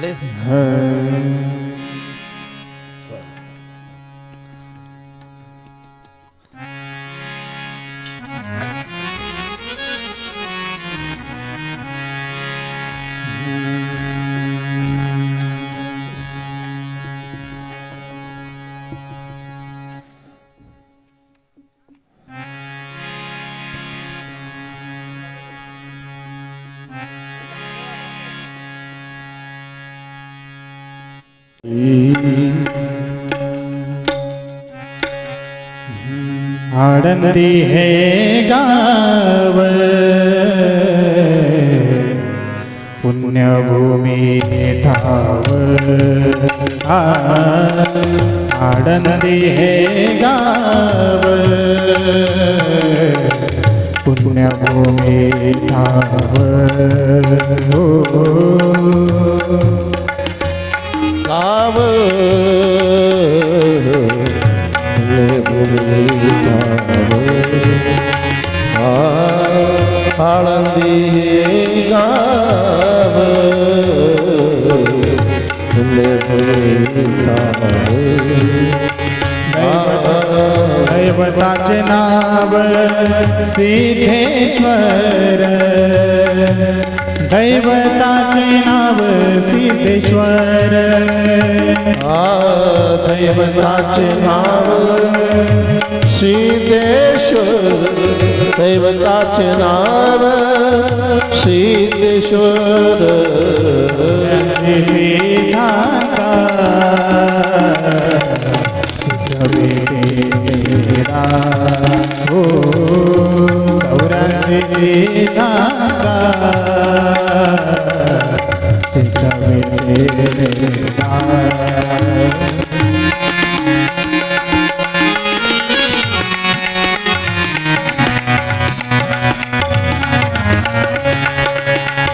ले आनंदी है गाव पुण्यभूमी ठाव आनंदी है गाव पुण्यभूमी ठाव गाव आनंदी गाव दैवताचे नाव सिद्धेश्वर दैवताचे नाव सिद्धेश्वर दैवताचे नाव सिद्धेश्वर दैवताचे नाव सिद्धेश्वर सिद्धांचा सिद्धवेरा हो 84 सिद्धांचा सिद्धवेरा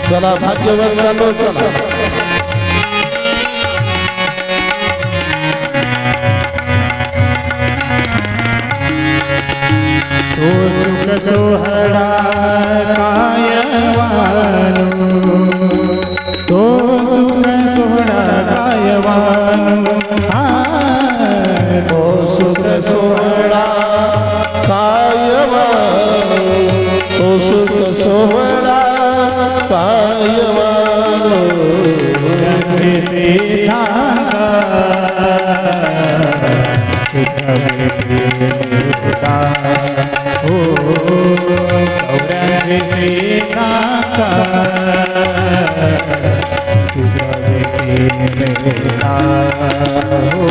चला भाग्यवंतांनो चला तो सुख सोहळा कायवानो तो सुख सोहळा कायवानो तो सुख सोहळा कायवानो तो सुख सोहळा कायवानो सिद्धांचा सिद्धवेदा हो 84 सिद्धांचा सिद्धवेदा हो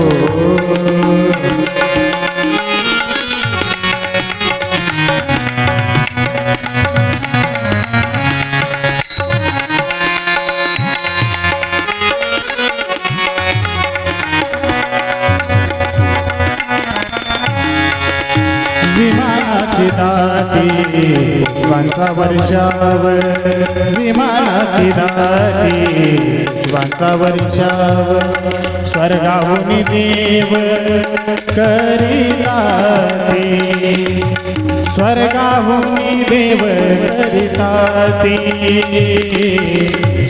विमानाची दाटी पुष्पांचा वर्षाव विमानाची दाटी पुष्पांचा वर्षाव स्वर्गाहून देव करिताती स्वर्गाहून देव करिताती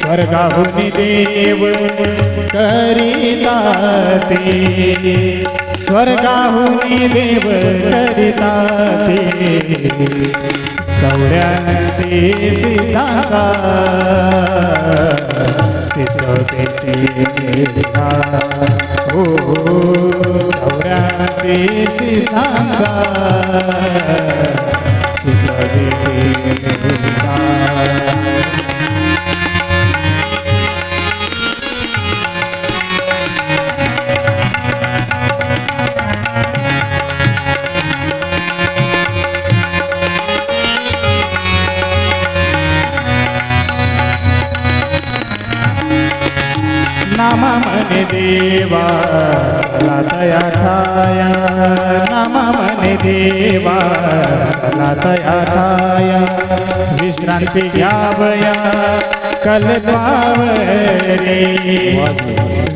स्वर्गाहून देव करिताती स्वर्गाहून देव करिताती 84 सिद्धांचा सिद्धवेदा हो 84 सिद्धांचा सिद्धवेदा नामा मने देवा चला तया ठाया नामा मने देवा चला तया ठाया विश्रांती घ्यावया कल्पावरी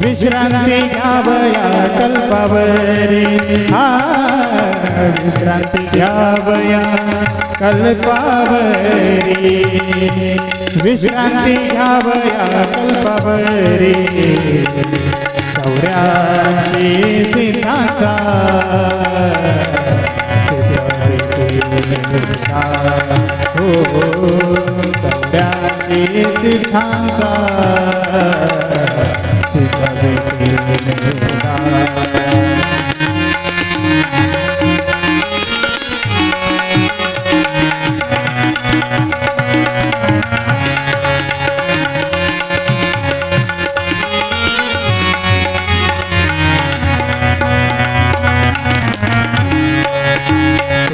विश्रांती घ्यावया कल्पावरी विश्रांती घ्यावया कल्पावरी विश्रांती घ्यावया कल्पावरी 84 सिद्धांचा हो 84 सिद्धांचा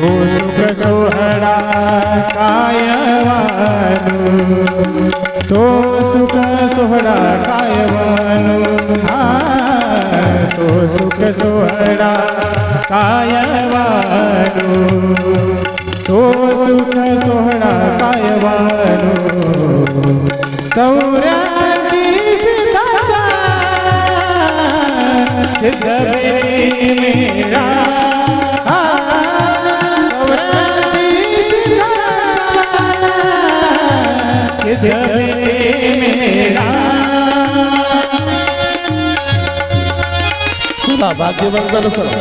तो सुख सोहळा कायवानु तो सुख सोहळा कायवानु तो सुख सोहळा कायवानु तो सुख सोहळा कायवानु 84 सिद्धांचा सिद्ध मेरा चला भाग्यवंतानो चला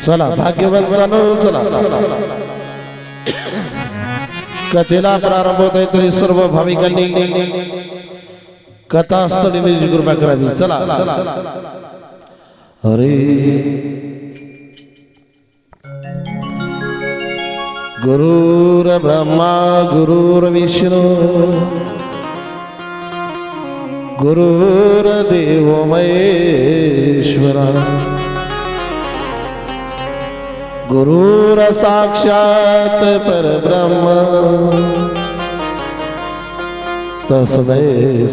चला भाग्यवंतानो चला कथेला प्रारंभ होत आहे तरी सर्व भाविकांनी कथास्थळी कृपा करावी चला हरे गुरुर ब्रह्मा गुरुर विष्णू गुरुर्देव महेश्वरा गुरुर साक्षात परब्रह्म तस्मै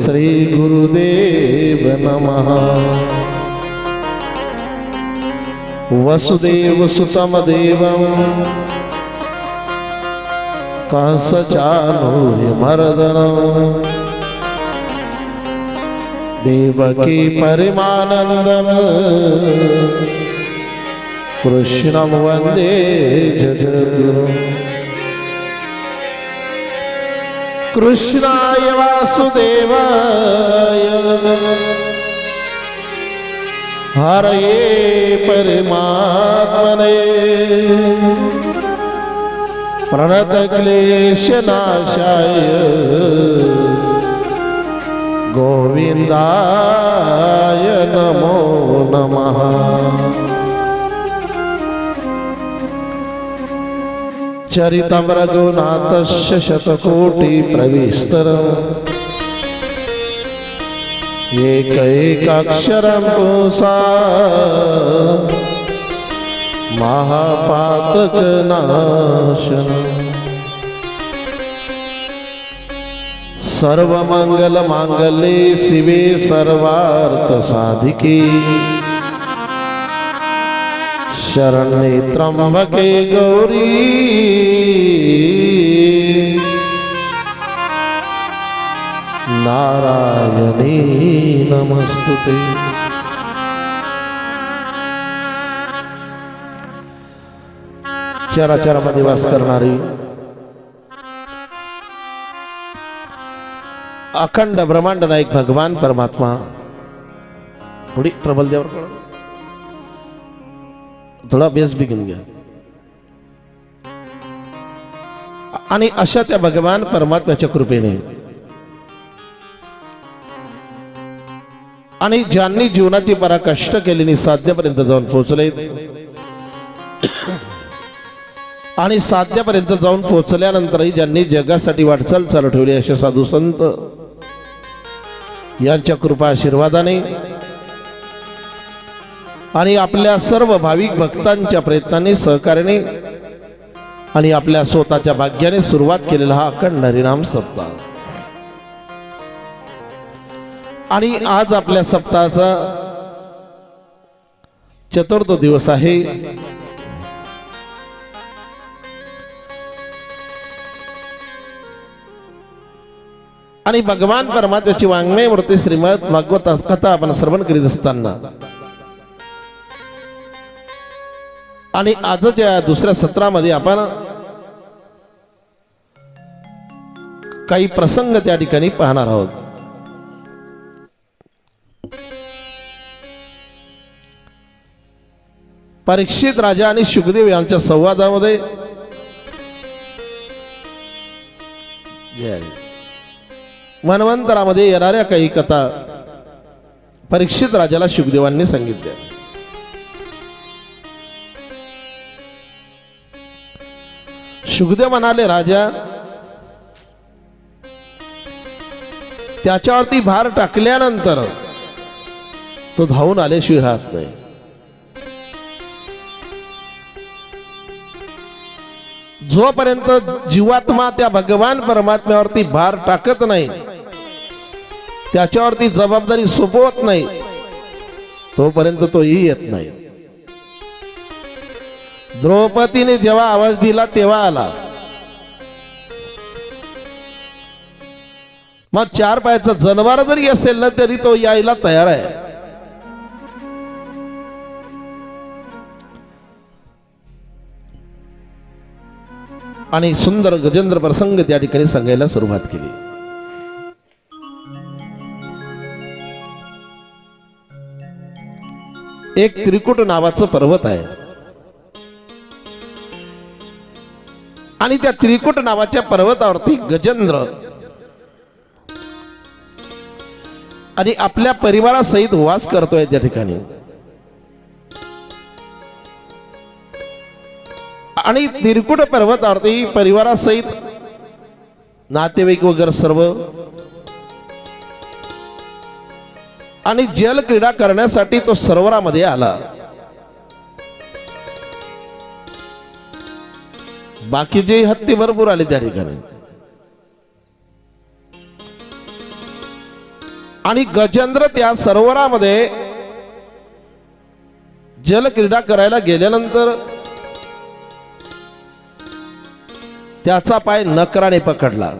श्री गुरुदेव नमः वसुदेव सुतम देवं कंसचाणूर्यमर्दनम् देवकी परमानन्दम् कृष्णं वन्दे जगद्गुरुं कृष्णाय वासुदेवाय हरये परमात्मने प्रणतक्लेशनाशाय गोविन्दाय नमो नमः चरितं रघुनाथस्य शतकोटिप्रविस्तरम् एकैकाक्षरं पुंसा महापातकनाशनम् सर्वमंगलमांगल्ये शिवे सर्वार्थसाधिके शरण्ये त्र्यंबके गौरी नारायणी नमस्तुते। चराचरामध्ये वास करणारी अखंड ब्रह्मांड नायक भगवान परमात्मा थोडी प्रबल देवर थोडा बेस बिगिन घ्या आणि अशा त्या भगवान परमात्म्याच्या कृपेने आणि ज्यांनी जीवनाची पराकष्ट केलेली साध्यापर्यंत जाऊन पोहोचले आणि साध्यापर्यंत जाऊन पोहोचल्यानंतरही ज्यांनी जगासाठी वाटचाल चालू ठेवली असे साधू संत यांच्या कृपा आशीर्वादाने आणि आपल्या सर्व भाविक भक्तांच्या प्रयत्नाने सहकार्याने आणि आपल्या स्वतःच्या भाग्याने सुरुवात केलेला हा अखंड हरिनाम सप्ताह आणि आज आपल्या सप्ताहाचा चतुर्थ दिवस आहे। आणि भगवान परमात्म्याची वाङ्मय मूर्ती श्रीमद भागवत कथा आपण श्रवण करीत असताना आणि आजच्या दुसऱ्या सत्रामध्ये आपण काही प्रसंग त्या ठिकाणी पाहणार आहोत। परीक्षित राजा आणि शुकदेव यांच्या संवादामध्ये मनवंतरामध्ये येणाऱ्या काही कथा परीक्षित राजाला शुकदेवांनी सांगितल्या। शुकदेव म्हणाले, राजा त्याच्यावरती भार टाकल्यानंतर तो धावून आल्याशिवाय राहत नाही। जोपर्यंत जीवात्मा त्या भगवान परमात्म्यावरती भार टाकत नाही, त्याच्यावरती जबाबदारी सोपवत नाही, तोपर्यंत तोही येत नाही। द्रौपदीने जेव्हा आवाज दिला तेव्हा आला। मग चार पायाचा जनावर जरी असेल ना तरी तो यायला तयार आहे। आणि सुंदर गजेंद्र प्रसंग त्या ठिकाणी सांगायला सुरुवात केली। एक त्रिकुट नावाचं पर्वत आहे आणि त्या त्रिकुट नावाच्या पर्वतावरती गजेंद्र आणि आपल्या परिवारासहित वास करतोय। त्या ठिकाणी आणि त्रिकुट पर्वतावरती परिवारासहित नातेवाईक वगैरे सर्व आणि जल क्रीडा करण्यासाठी तो सरोवरामध्ये आला। बाकीचे हत्ती भरपूर आले त्या ठिकाणी आणि गजेंद्र त्या सरोवरामध्ये जल क्रीडा करायला गेल्यानंतर त्याचा पाय नकराने पकडला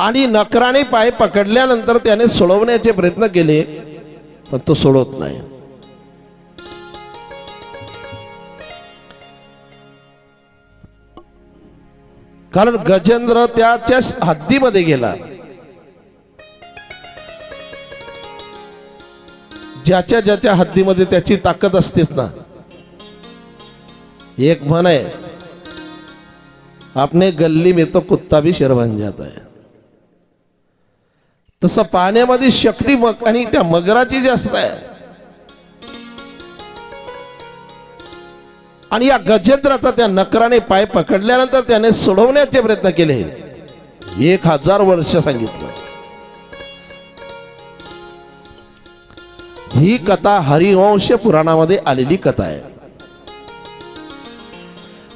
आणि नकराने पाय पकडल्यानंतर त्याने सोडवण्याचे प्रयत्न केले, पण तो सोडत नाही। कारण गजेंद्र त्याच्या हद्दीमध्ये गेला। ज्याच्या ज्याच्या हद्दीमध्ये त्याची ताकद असतेच ना। एक म्हण आहे, अपने गल्ली में तो कुत्ता भी शेर बन जाता है। तसं पाण्यामध्ये शक्ती आणि त्या मगराची जास्त आहे। आणि या गजेंद्राचा त्या नकराने पाय पकडल्यानंतर त्याने सोडवण्याचे प्रयत्न केले। 1000 वर्ष सांगितलं। ही कथा हरिवंश पुराणामध्ये आलेली कथा आहे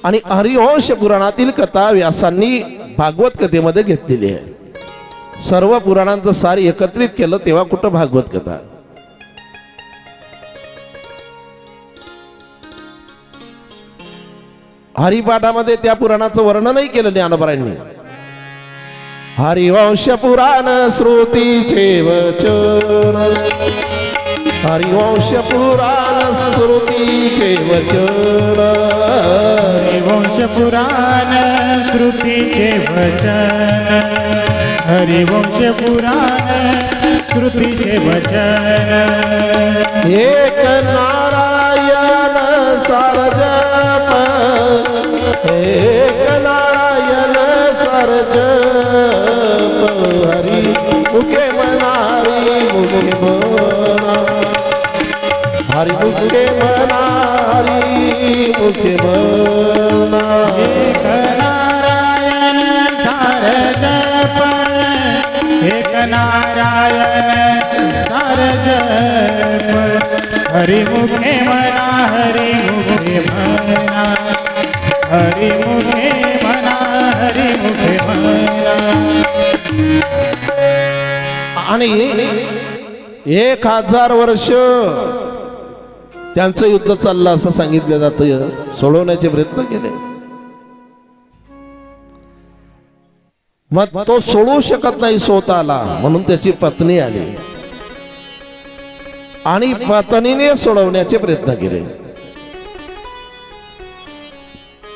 आणि हरिवंश पुराणातील कथा व्यासांनी भागवत कथेमध्ये घेतलेली आहे। सर्व पुराणांचं सार एकत्रित केलं तेव्हा कुठं भागवत कथा। हरिपाठामध्ये त्या पुराणाचं वर्णनही केलं ज्ञानोबांनी। हरिवंश पुराण श्रुतीचे वचन, हरिवंश पुराण श्रुतीचे वचन, हरिवंश पुराण श्रुतीचे वचन, हरिवंश पुराण श्रुतीचे वचन। एक नारायण सार जप, एक नारायण सार जप, हरि मुखे मना, हरि मुखे मना, हरि मुखे मना, हरि म्हणा एक नारायण सार जप एक नारायण सार जप हरिमुखे म्हणा हरिमुखे म्हणा हरिमुखे म्हणा हरिमुखे म्हणा आणि 1000 वर्ष त्यांचं युद्ध चाललं असं सांगितलं जातं सोडवण्याचे प्रयत्न केले मग तो सोडवू शकत नाही स्वतःला म्हणून त्याची पत्नी आली आणि पत्नीने सोडवण्याचे प्रयत्न केले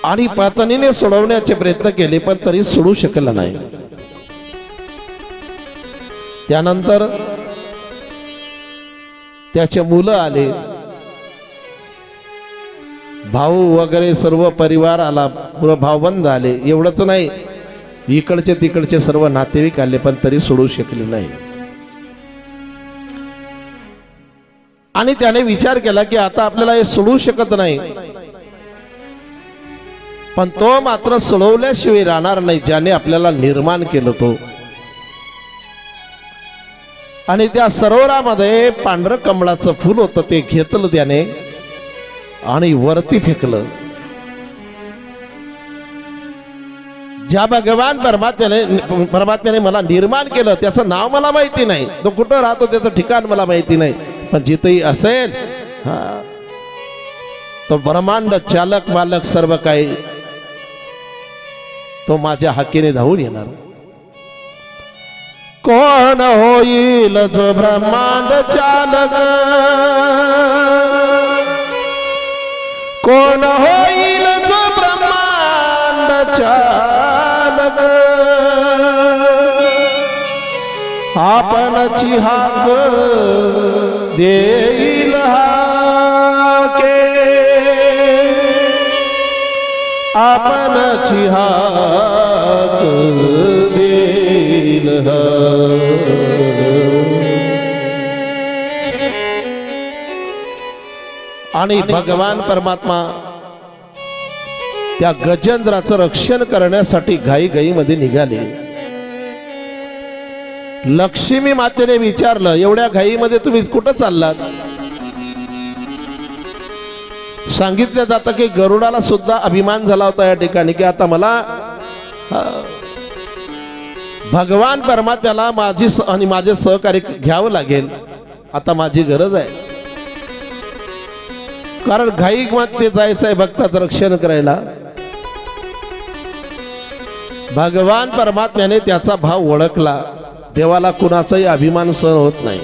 आणि पत्नीने सोडवण्याचे प्रयत्न केले पण तरी सोडू शकला नाही त्यानंतर त्याचे मुलं आले भाऊ वगैरे सर्व परिवार आला पुरा भावबंद आले एवढंच नाही इकडचे तिकडचे सर्व नातेवाईक आले पण तरी सोडू शकले नाही आणि त्याने विचार केला की आता आपल्याला हे सोडू शकत नाही पण तो मात्र सोडवल्याशिवाय राहणार नाही ज्याने आपल्याला निर्माण केलं तो आणि त्या सरोवरामध्ये पांढरं कमळाचं फूल होतं ते घेतलं त्याने आणि वरती फेकलं ज्या भगवान परमात्म्याने मला निर्माण केलं त्याचं नाव मला माहिती नाही तो कुठं राहतो त्याचं ठिकाण मला माहिती नाही पण जिथेही असेल तो ब्रह्मांड चालक मालक सर्व काही तो माझ्या हाकेने धावून येणार कोण होईल जो ब्रह्मांड चालक कोण होईल जो ब्रह्मांड चालक आपणची हाक देईल हाके आपणची हाक देईल आणि भगवान परमात्मा त्या गजेंद्राचं रक्षण करण्यासाठी घाईघाईमध्ये निघाले लक्ष्मी मातेने विचारलं एवढ्या घाईमध्ये तुम्ही कुठं चाललात सांगितलं जातं की गरुडाला सुद्धा अभिमान झाला होता या ठिकाणी की आता मला भगवान परमात्म्याला माझे सहकार्य घ्यावं लागेल आता माझी गरज आहे कारण घाईमध्ये जायचं आहे भक्ताचं रक्षण करायला भगवान परमात्म्याने त्याचा भाव ओळखला देवाला कुणाचाही अभिमान सहन होत नाही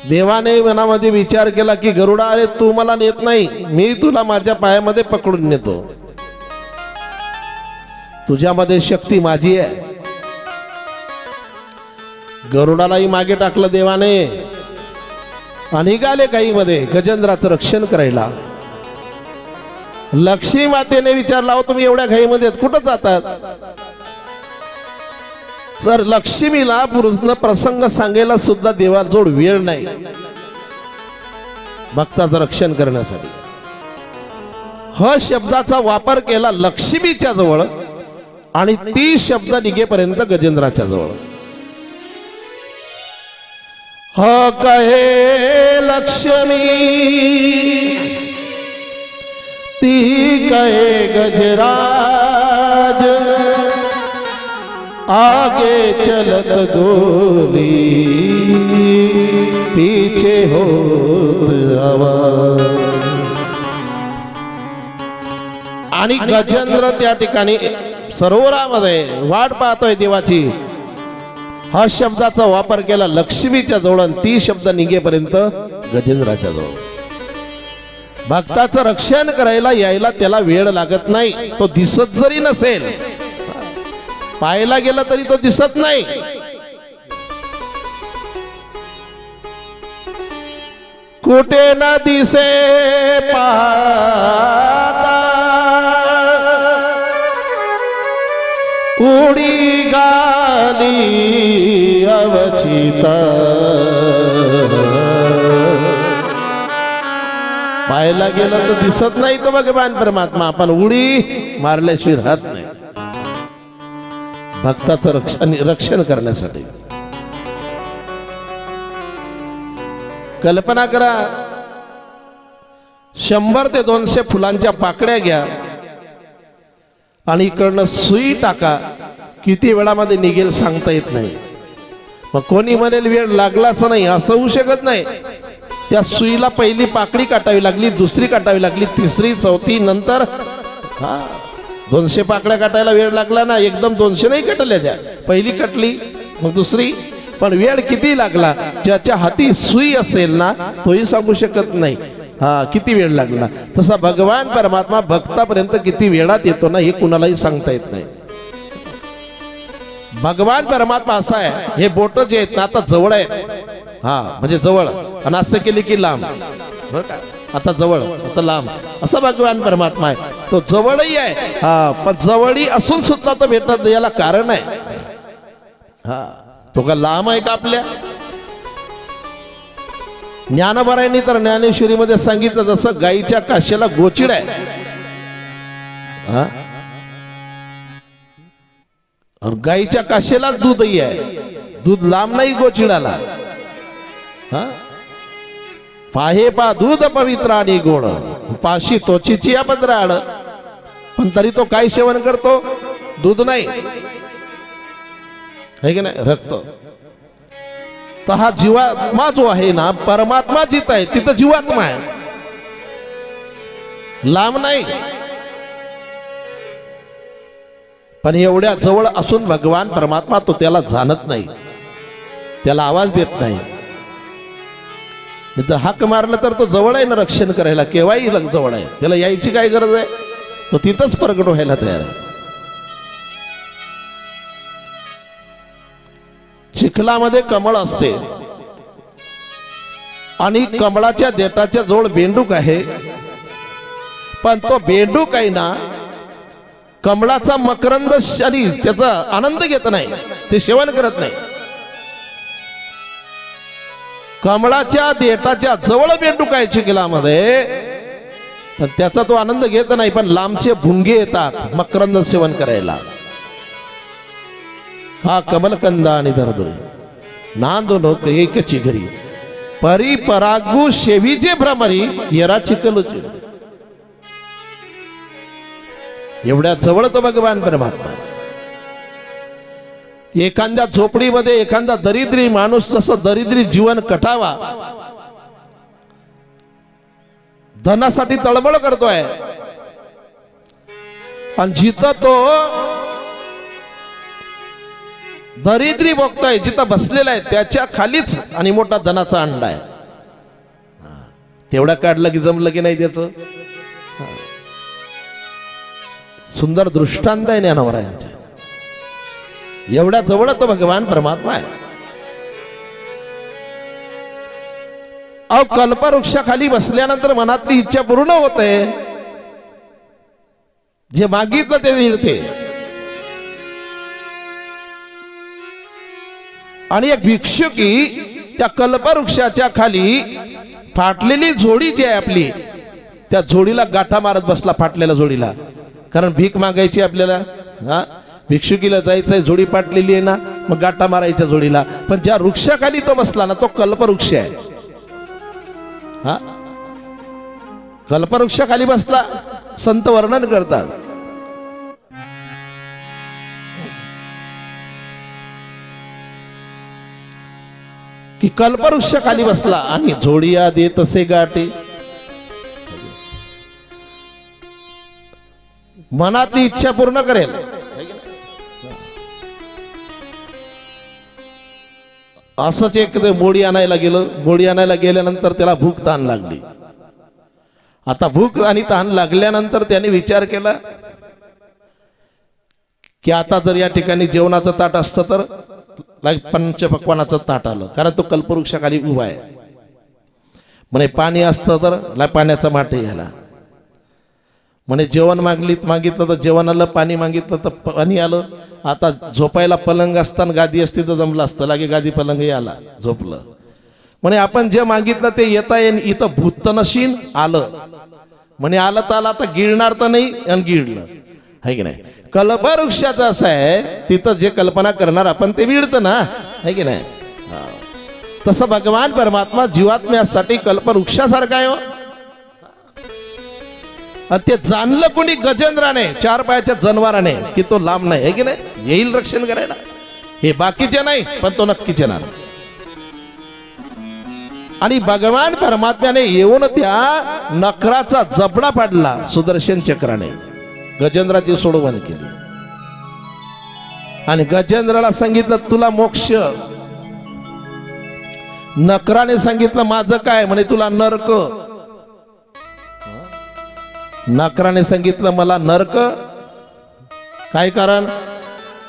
देवाने मनामध्ये विचार केला की गरुडा अरे तू मला नेत नाही मी तुला माझ्या पायामध्ये पकडून नेतो तुझ्यामध्ये शक्ती माझी आहे गरुडालाही मागे टाकलं देवाने आणि निघाले गाईमध्ये गजेंद्राचं रक्षण करायला लक्ष्मी मातेने विचारला हो तुम्ही एवढ्या घाईमध्ये कुठं जातात तर लक्ष्मीला पूर्ण प्रसंग सांगायला सुद्धा देवाजवळ वेळ नाही भक्ताचं रक्षण करण्यासाठी ह शब्दाचा वापर केला लक्ष्मीच्या जवळ आणि ती शब्द निघेपर्यंत गजेंद्राच्या जवळ ह कहे लक्ष्मी ती कहे गजराज आगे चलत गोली पीछे होत आवाज आणि गजेंद्र त्या ठिकाणी सरोवरामध्ये वाट पाहतोय देवाची हा शब्दाचा वापर केला लक्ष्मीच्या जवळ ती शब्द निघेपर्यंत गजेंद्राच्या जवळ भक्ताचं रक्षण करायला यायला त्याला वेळ लागत नाही तो दिसत जरी नसेल पाहायला गेला तरी तो दिसत नाही कुठे न दिसे पाहता उडी गाली अवचिता पाहायला गेलं तर दिसत नाही तो भगवान परमात्मा, आपण उडी मारल्याशिवाय राहत नाही भक्ताचं रक्षण करण्यासाठी. कल्पना करा, 100 ते 200 फुलांच्या पाकड्या घ्या आणि इकडनं सुई टाका, किती वेळामध्ये निघेल सांगता येत नाही. मग कोणी म्हणेल वेळ लागलाच नाही, असं होऊ शकत नाही. त्या सुईला पहिली पाकडी काटावी लागली, दुसरी काटावी लागली, तिसरी, चौथी, नंतर 200 पाकड्या काटायला वेळ लागला ना. एकदम 200 नाही कटल्या, त्या पहिली कटली मग दुसरी. पण वेळ किती लागला, ज्याच्या हाती सुई असेल ना तोही सांगू शकत नाही किती वेळ लागला. तसा भगवान परमात्मा भक्तापर्यंत किती वेळात येतो ना हे कुणालाही सांगता येत नाही. भगवान परमात्मा असा आहे, हे बोट जे आहेत ना आता जवळ आहेत, म्हणजे जवळ, आणि असं केली की लांब, बरं का, आता जवळ आता लांब, असा भगवान परमात्मा आहे. तो जवळही आहे, पण जवळही असून सुद्धा तो भेटत याला कारण आहे. तो का लांब आहे का आपल्या? ज्ञानोबारायांनी तर ज्ञानेश्वरीमध्ये सांगितलं, जसं गाईच्या काशेला गोचिड आहे, गाईच्या काशेला दूधही आहे, दूध लांब नाही गोचिडाला. पाहे पा दूध पवित्र आणि गोड, पाशी तोचीची या पत्राड, पण तरी तो काय सेवन करतो? दूध नाही, है की नाही, रक्त. तर हा जीवात्मा जो आहे ना, परमात्मा जिथं आहे तिथं जीवात्मा आहे, लांब नाही. पण एवढ्या जवळ असून भगवान परमात्मा तो त्याला जाणत नाही, त्याला आवाज देत नाही. जर हाक मारलं तर तो जवळ आहे ना रक्षण करायला, केव्हाही जवळ आहे, त्याला यायची काय गरज आहे, तो तिथंच प्रगट व्हायला तयार आहे. चिखलामध्ये कमळ असते आणि कमळाच्या देठाच्या जवळ बेंडूक आहे, पण तो बेंडूक आहे ना कमळाचा मकरंद आणि त्याचा आनंद घेत नाही, ते सेवन करत नाही. कमळाच्या देठाच्या जवळ बेंडूक आहे चिखलामध्ये, पण त्याचा तो आनंद घेत नाही. पण लांबचे भुंगे येतात मकरंद सेवन करायला. हा कमलकंदा आणि दरदुरी नांदो एकची घरी, परी परागू शेवीचे भ्रमरी येरा चिखलूची. एवढ्या जवळ तो भगवान परमात्मा. एखाद्या झोपडीमध्ये एखादा दरिद्री माणूस जसं दरिद्री जीवन कटावा धनासाठी तळमळ करतोय, आणि जिथं तो दरिद्री बघतोय, जिथं बसलेला आहे त्याच्या खालीच आणि मोठा धनाचा अंडा आहे. तेवढा काढलं की जमलं की नाही त्याचं. सुंदर दृष्टांत आहे ज्ञानोबारायांच्या. एवढ्या जवळ तो भगवान परमात्मा आहे. कल्पवृक्षाखाली बसल्यानंतर मनातली इच्छा पूर्ण होते, जे मागितलं ते मिळते. आणि एक भिक्षुकी त्या कल्पवृक्षाच्या खाली फाटलेली जोडी जी आहे आपली, त्या जोडीला गाठा मारत बसला, फाटलेल्या जोडीला. कारण भीक मागायची आपल्याला, भिक्षुकीला जायचंय, जोडी फाटलेली आहे ना, मग गाठा मारायच्या जोडीला. पण ज्या वृक्षाखाली तो बसला ना तो कल्पवृक्ष आहे. कल्पवृक्षाखाली बसला, संत वर्णन करतात. की कल्पवृक्षाखाली बसला आणि जोडिया दे तसे गाठी, मनातली इच्छा पूर्ण करेल. असंच एक मोडी आणायला गेलं, मोडी आणायला गेल्यानंतर त्याला भूक ताण लागली. आता भूक आणि ताण लागल्यानंतर त्याने विचार केला की आता जर या ठिकाणी जेवणाचं ताट असतं तर पंचपक्वानाचं ताट आलं, कारण तो कल्पवृक्षाखाली उभा आहे. म्हणे पाणी असतं तर पाण्याचा माठही आला. म्हणे जेवण मागितलं तर जेवण आलं, पाणी मागितलं तर पाणी आलं. आता झोपायला पलंग असताना गादी असती तर जमलं असतं, लागे गादी पलंगही आला, झोपलं. म्हणे आपण जे मागितलं ते येता येईल, इथं भूत नशीन आलं, म्हणे आलं तर आलं, आता गिळणार तर नाही आणि गिळलं, है की नाही. कल्पवृक्षाचं असं आहे, तिथं जे कल्पना करणार आपण ते विडतं ना, है की नाही. तसं भगवान परमात्मा जीवात्म्यासाठी कल्पवृक्षासारखा आहे. आणि ते जाणलं कोणी गजेंद्राने, 4 पायाच्या जनावराने, की तो लांब नाही, है की नाही, येईल रक्षण करायला. हे बाकीचे नाही, पण तो नक्कीच येणार. आणि भगवान परमात्म्याने येऊन त्या नखराचा जबडा पाडला सुदर्शन चक्राने, गजेंद्राची सोडवण केली. आणि गजेंद्राला सांगितलं तुला मोक्ष. नकराने सांगितलं माझं काय, म्हणे तुला नरक. नकराने सांगितलं मला नरक काय कारण,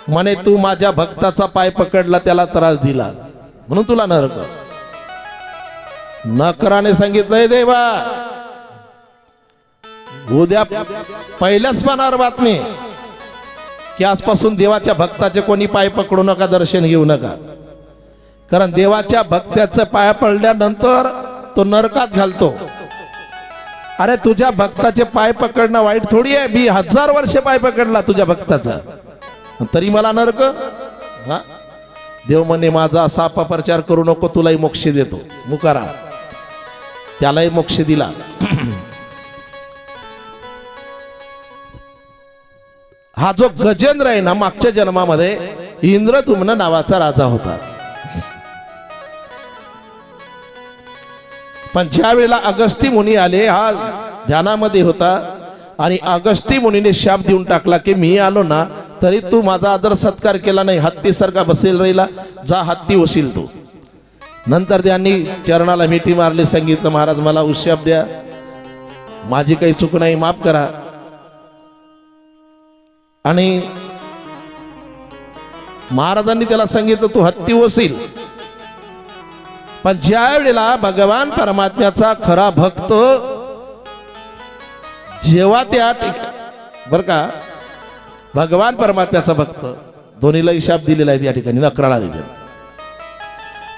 म्हणे तू माझ्या भक्ताचा पाय पकडला, त्याला त्रास दिला, म्हणून तुला नरक. नकराने सांगितलंय देवा उद्या पहिल्याच पानावर बातमी की आजपासून देवाच्या भक्ताचे कोणी पाय पकडू नका, दर्शन घेऊ नका, कारण देवाच्या भक्ताचं पाय पडल्यानंतर तो नरकात घालतो. अरे तुझ्या भक्ताचे पाय पकडणं वाईट थोडी आहे, मी 1000 वर्ष पाय पकडला तुझ्या भक्ताचा, तरी मला नरक. हा देव म्हणे माझा असा अपप्रचार करू नको, तुलाही मोक्ष देतो. मुकारा त्यालाही मोक्ष दिला. हा जो गजेंद्र आहे ना, मागच्या जन्मामध्ये इंद्रद्युम्न नावाचा राजा होता. पण ज्या वेळेला अगस्ती मुनी आले, हा ध्यानामध्ये होता, आणि अगस्ती मुनीने शाप देऊन टाकला की मी आलो ना तरी तू माझा आदर सत्कार केला नाही, हत्तीसारखा बसेल राहिला, जा हत्ती होशील तू. नंतर त्यांनी चरणाला मिठी मारली, सांगितलं महाराज मला उशाप द्या, माझी काही चूक नाही, माफ करा. आणि महाराजांनी त्याला सांगितलं तू हत्ती होशील. पण ज्या वेळेला भगवान परमात्म्याचा खरा भक्त जेव्हा त्या बर का, भगवान परमात्म्याचा भक्त दोन्हीला शाप दिलेला आहे त्या ठिकाणी, नकराला दिले.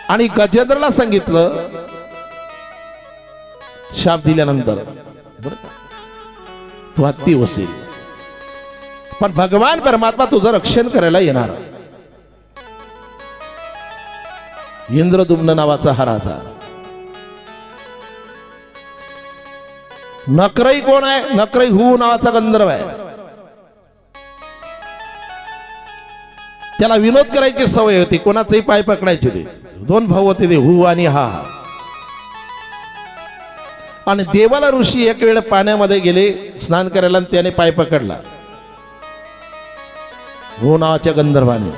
आणि गजेंद्रला सांगितलं शाप दिल्यानंतर बर का तू हत्ती होशील, पण भगवान परमात्मा तुझं रक्षण करायला येणार. इंद्रद्युम्न नावाचा हा राजा. नकरई कोण आहे, नकरई हू नावाचा गंधर्व आहे. त्याला विनोद करायची सवय होती, कोणाचंही पाय पकडायचे. ते 2 भाऊ होते, ते हू आणि हा. आणि देवाला ऋषी एक वेळ पाण्यामध्ये गेले स्नान करायला, आणि त्याने पाय पकडला हू नावाच्या गंधर्वाने.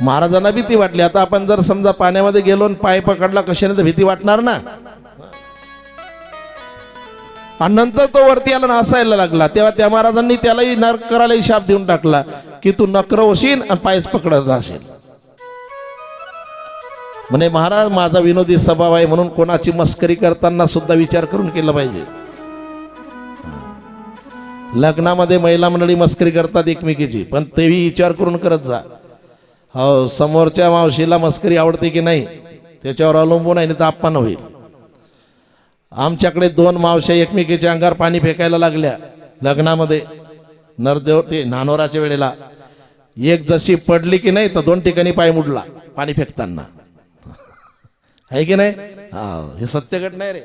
महाराजांना भीती वाटली. आता आपण जर समजा पाण्यामध्ये गेलो आणि पाय पकडला कशाने, तर भीती वाटणार ना. आणि नंतर तो वरती आला, हसायला लागला. तेव्हा त्या महाराजांनी त्यालाही नरक करायला शाप देऊन टाकला की तू नकर होशील आणि पायच पकडत राहशील. म्हणे महाराज माझा विनोदी स्वभाव आहे, म्हणून कोणाची मस्करी करताना सुद्धा विचार करून केलं पाहिजे. लग्नामध्ये महिला मंडळी मस्करी करतात एकमेकीची, पण तेही विचार करून करत जा. हो समोरच्या मावशीला मस्करी आवडते की नाही त्याच्यावर अवलंबून आहे, तर अपमान होईल. आमच्याकडे 2 मावश्या एकमेकीच्या अंगावर पाणी फेकायला लागल्या लग्नामध्ये. नरदेव ते नानोराच्या वेळेला एक जशी पडली की नाही तर 2 ठिकाणी पाय मुडला पाणी फेकताना, आहे की नाही. हा हे सत्य घटना आहे रे.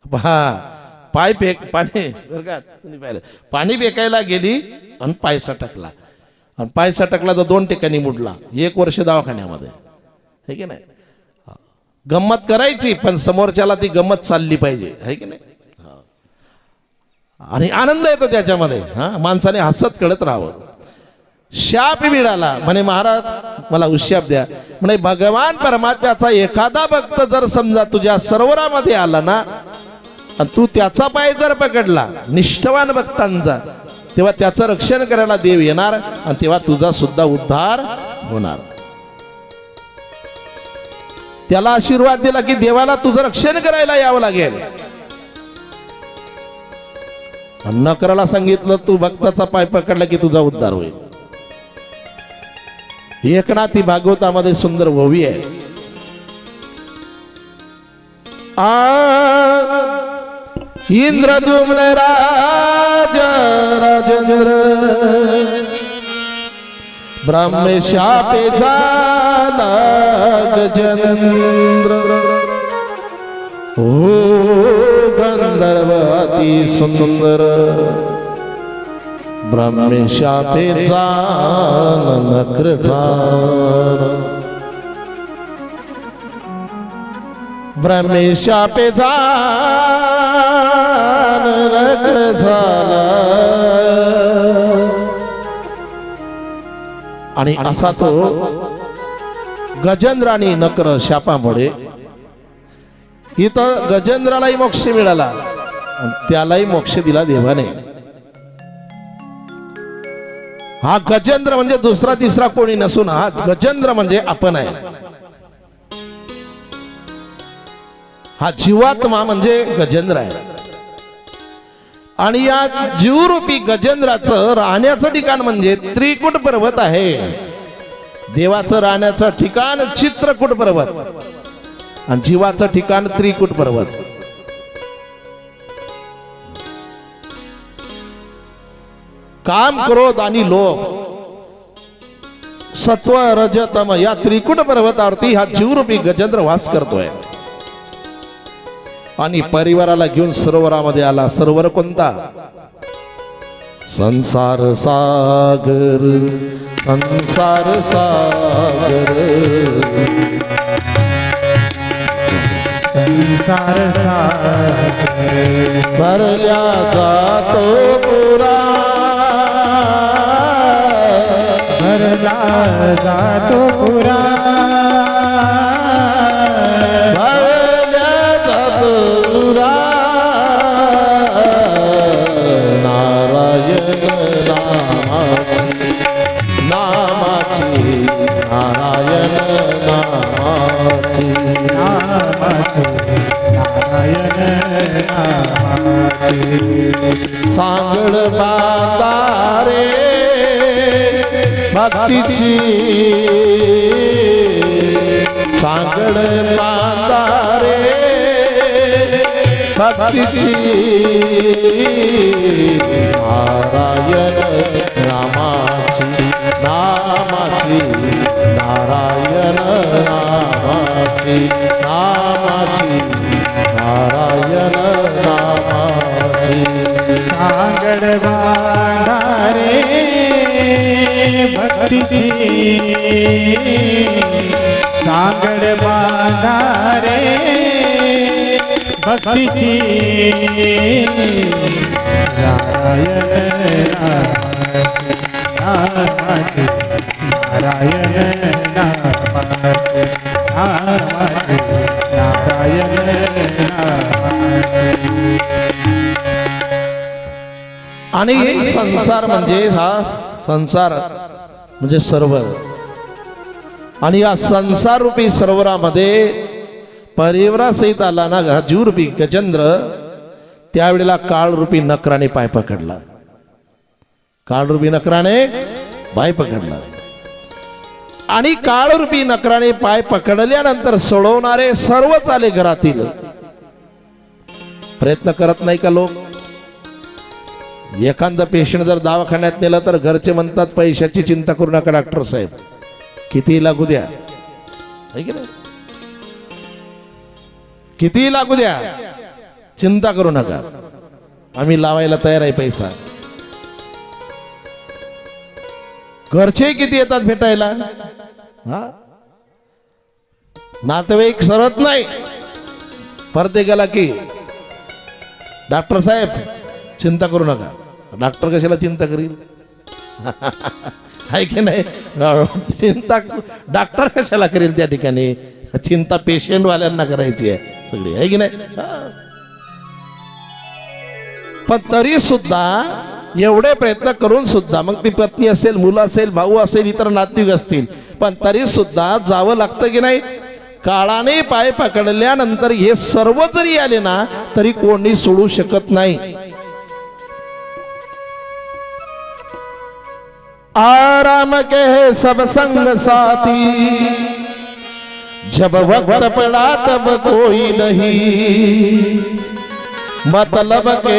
हा पाय फेक पाणी बरं का तुम्ही पाहिलं, पाणी फेकायला गेली आणि पाय सटकला, आणि पाय सटकला तर 2 ठिकाणी मुडला. 1 वर्ष दवाखान्यामध्ये, है की नाही. गंमत करायची पण समोरच्याला ती गंमत चालली पाहिजे, है की नाही. आणि आनंद येतो त्याच्यामध्ये. हा माणसाने हसत कळत राहावं. शाप मिळाला, म्हणे महाराज मला उशाप द्या. म्हणे भगवान परमात्म्याचा एखादा भक्त जर समजा तुझ्या सरोवरामध्ये आला ना, आणि तू त्याचा पाय जर पकडला निष्ठवान भक्तांचा, तेव्हा त्याचं रक्षण करायला देव येणार, आणि तेव्हा तुझा सुद्धा उद्धार होणार. त्याला आशीर्वाद दिला की देवाला तुझं रक्षण करायला यावं लागेल. नकराला सांगितलं तू भक्ताचा पाय पकडला की तुझा उद्धार होईल. एकनाथी भागवतामध्ये सुंदर ओवी आहे. इंद्रद्युम्न राज राजेंद्र ब्रह्मशापे झाला गजेंद्र ओ गंधर्व अति सुंदर ब्रह्मशापे झाला नक्र झाला ब्रह्मशापे झाला नक्र झाला आणि असा तो गजेंद्र आणि नक्र शापामुळे इथं गजेंद्रालाही मोक्ष मिळाला आणि त्यालाही मोक्ष दिला देवाने. हा गजेंद्र म्हणजे दुसरा तिसरा कोणी नसून हा गजेंद्र म्हणजे आपण आहे. हा जीवात्मा म्हणजे गजेंद्र आहे आणि या जीवरूपी गजेंद्राचं राहण्याचं ठिकाण म्हणजे त्रिकुट पर्वत आहे. देवाचं राहण्याचं ठिकाण चित्रकूट पर्वत आणि जीवाचं ठिकाण त्रिकुट पर्वत. काम क्रोध आणि लोभ सत्व रज तम या त्रिकुट पर्वतावरती हा जीवरूपी गजेंद्र वास करतोय आणि परिवाराला घेऊन सरोवरामध्ये आला. सरोवर कोणता? संसार सागर संसार सागर संसार सागर भरल्या जातो पुरा भरला जातो पुरा भरल्या जातो पुरा नारायण नामाची नामाची नारायण नामाची नारायण नामाची सांगड बांधारे भक्तीची सांगड बांधारे भक्तीची नारायण नामाची नामाची नारायण नामाची नामाची नारायण नामाची सांगड बांधारे भक्तीची सांगड बांधारे भक्तीची नारायण नामाची नारायण नामाची नामाची नारायण नामाची. आणि संसार म्हणजे हा संसार म्हणजे सरोवर आणि या संसार रूपी सरोवरामध्ये परिवारासहित आला ना हा जीवरूपी गजेंद्र. त्यावेळेला काळरूपी नकराने पाय पकडला. काळरूपी नकराने पाय पकडला आणि काळरूपी नकराने पाय पकडल्यानंतर सोडवणारे सर्वच आले घरातील. प्रयत्न करत नाही का लोक? एखादा पेशंट जर दवाखान्यात नेला तर घरचे म्हणतात पैशाची चिंता करू नका डॉक्टर साहेब, किती लागू द्या, है की नाही? किती लागू द्या, चिंता करू नका, आम्ही लावायला तयार आहे पैसा. घरचे किती येतात भेटायला, हा नातेवाईक सरत नाही. परत गेला की डॉक्टर साहेब चिंता करू नका. डॉक्टर कशाला चिंता करील, आहे की नाही? चिंता डॉक्टर कशाला करेल त्या ठिकाणी, चिंता पेशंट वाल्यांना करायची आहे सगळी, आहे की नाही? पण तरी सुद्धा एवढे प्रयत्न करून सुद्धा मग ती पत्नी असेल, मुलं असेल, भाऊ असेल, इतर नातेवाईक असतील, पण तरी सुद्धा जावं लागतं की नाही? काळाने पाय पकडल्यानंतर हे सर्व जरी आले ना तरी कोणी सोडू शकत नाही. आराम के सब संग साथी जब वक्त पड़ा तब कोई नहीं, मतलब के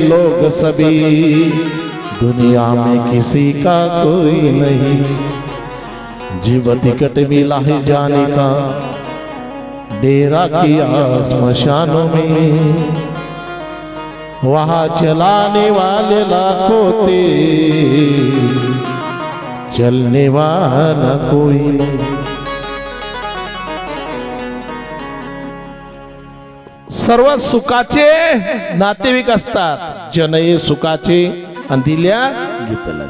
लोग सभी, दुनिया में किसी का कोई नहीं। जीव टिकट मिला है जाने का, डेरा किया स्मशानों में, वहां चलाने वाले लाखों थे, चलने वाला कोई नहीं। सर्व सुखाचे नातेवाईक असतात, जनये सुखाचे आणि दिल्या घेतला।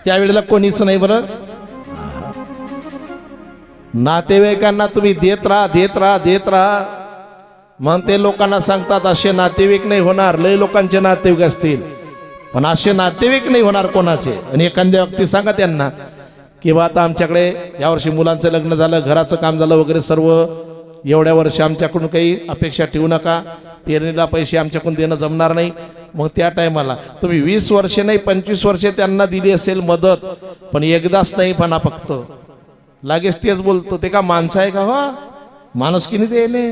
त्यावेळेला कोणीच नाही बरं। नातेवाईकांना तुम्ही देत राहा देत राहा देत राहा, मग ते लोकांना सांगतात असे नातेवाईक नाही होणार। लय लोकांचे नातेवाईक असतील पण असे नातेवाईक नाही होणार कोणाचे। आणि एखाद्या व्यक्ती सांगा त्यांना की बा आता आमच्याकडे यावर्षी मुलांचं लग्न झालं, घराचं काम झालं वगैरे सर्व, एवढ्या वर्ष आमच्याकडून काही अपेक्षा ठेवू नका, पेरणीला पैसे आमच्याकडून देणं जमणार नाही। मग त्या टायमाला तुम्ही 20 वर्षे नाही 25 वर्षे त्यांना दिली असेल मदत, पण एकदाच नाही म्हणा फक्त, लागेच तेच बोलतो। ते का माणसं आहे का? हो माणुसकीने द्यायले,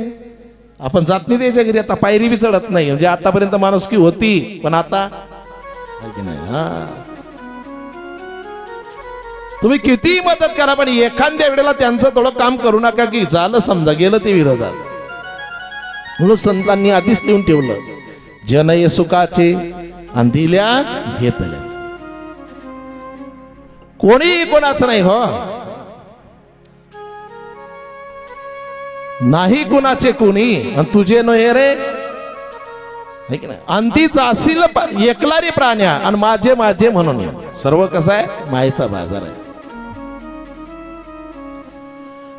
आपण जात नाही द्यायच्या घरी, आता पायरी बी चढत नाही। म्हणजे आतापर्यंत माणुसकी होती पण आता नाही। हा तुम्ही किती मदत करा पण एखाद्या वेळेला त्यांचं थोडं काम करू नका की झालं समजा गेलं ते विरोधात। म्हणून संतांनी आधीच लिहून ठेवलं, जनये सुखाचे आणि दिल्या घेतल्या, कोणी कोणाचं नाही। हो नाही कुणाचे कोणी, आणि तुझे नये रे, है की नाही? अंती जाशील एकला रे प्राण्या आणि माझे माझे म्हणून। सर्व कसं आहे, मायेचा बाजार आहे।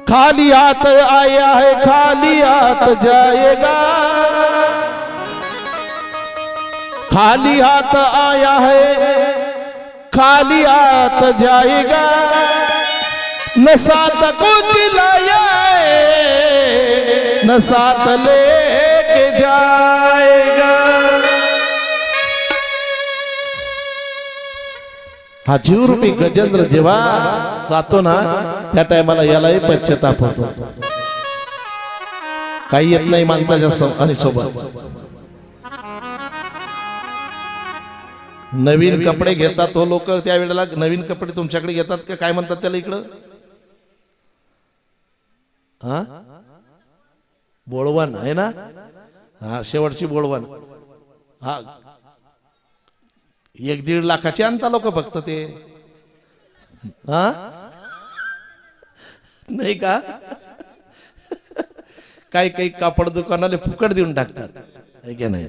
खाली हाथ आया है खाली हाथ जाएगा, खाली हाथ आया है खाली हाथ जाएगा, न साथ कुछ लाया न साथ लेके जाएगा। हा जीवरूपी गजेंद्र जेव्हा जातो ना त्या टायमाला यालाही पश्चाताप होतो, काही येत नाही माणसाच्या आणि सोबत। नवीन कपडे घेतात तो लोक, त्यावेळेला नवीन कपडे तुमच्याकडे घेतात का काय म्हणतात त्याला इकडं? हा बोळवण आहे ना, हा शेवटची बोळवण। हा 1-1.5 लाखाचे आणता लोक फक्त ते, हा नाही का? काही काही कापड दुकानाला फुकट देऊन टाकतात, आहे की नाही?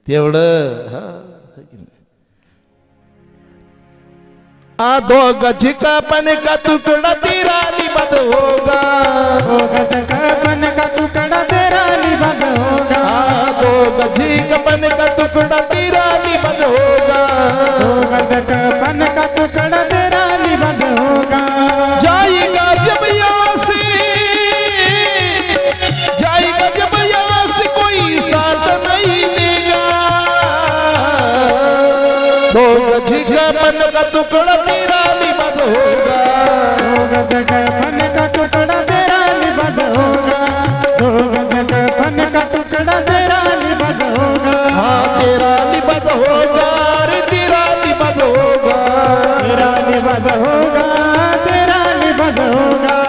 तेवढं दो गज का पन का टुकड़ा तेरा लिबास होगा, 2 गज का पन का टुकड़ा तेरा लिबास होगा, 2 गज का पन का टुकड़ा तेरा लिबास होगा, 2 गज का पन का टुकड़ा तेरा लिबास होगा। जाएगा जब यहाँ से, जाएगा जब यहाँ से कोई साथ नहीं देगा, 2 गज का पन का टुकड़ा तेरा लिबास होगा, 2 गज का पन का टुकड़ा तेरा लिबास होगा, 2 गज का पन का टुकड़ा तेरा लिबास होगा। हाँ तेरा लिबास होगा रे तेरा लिबास होगा, तेरा लिबास होगा तेरा लिबास होगा।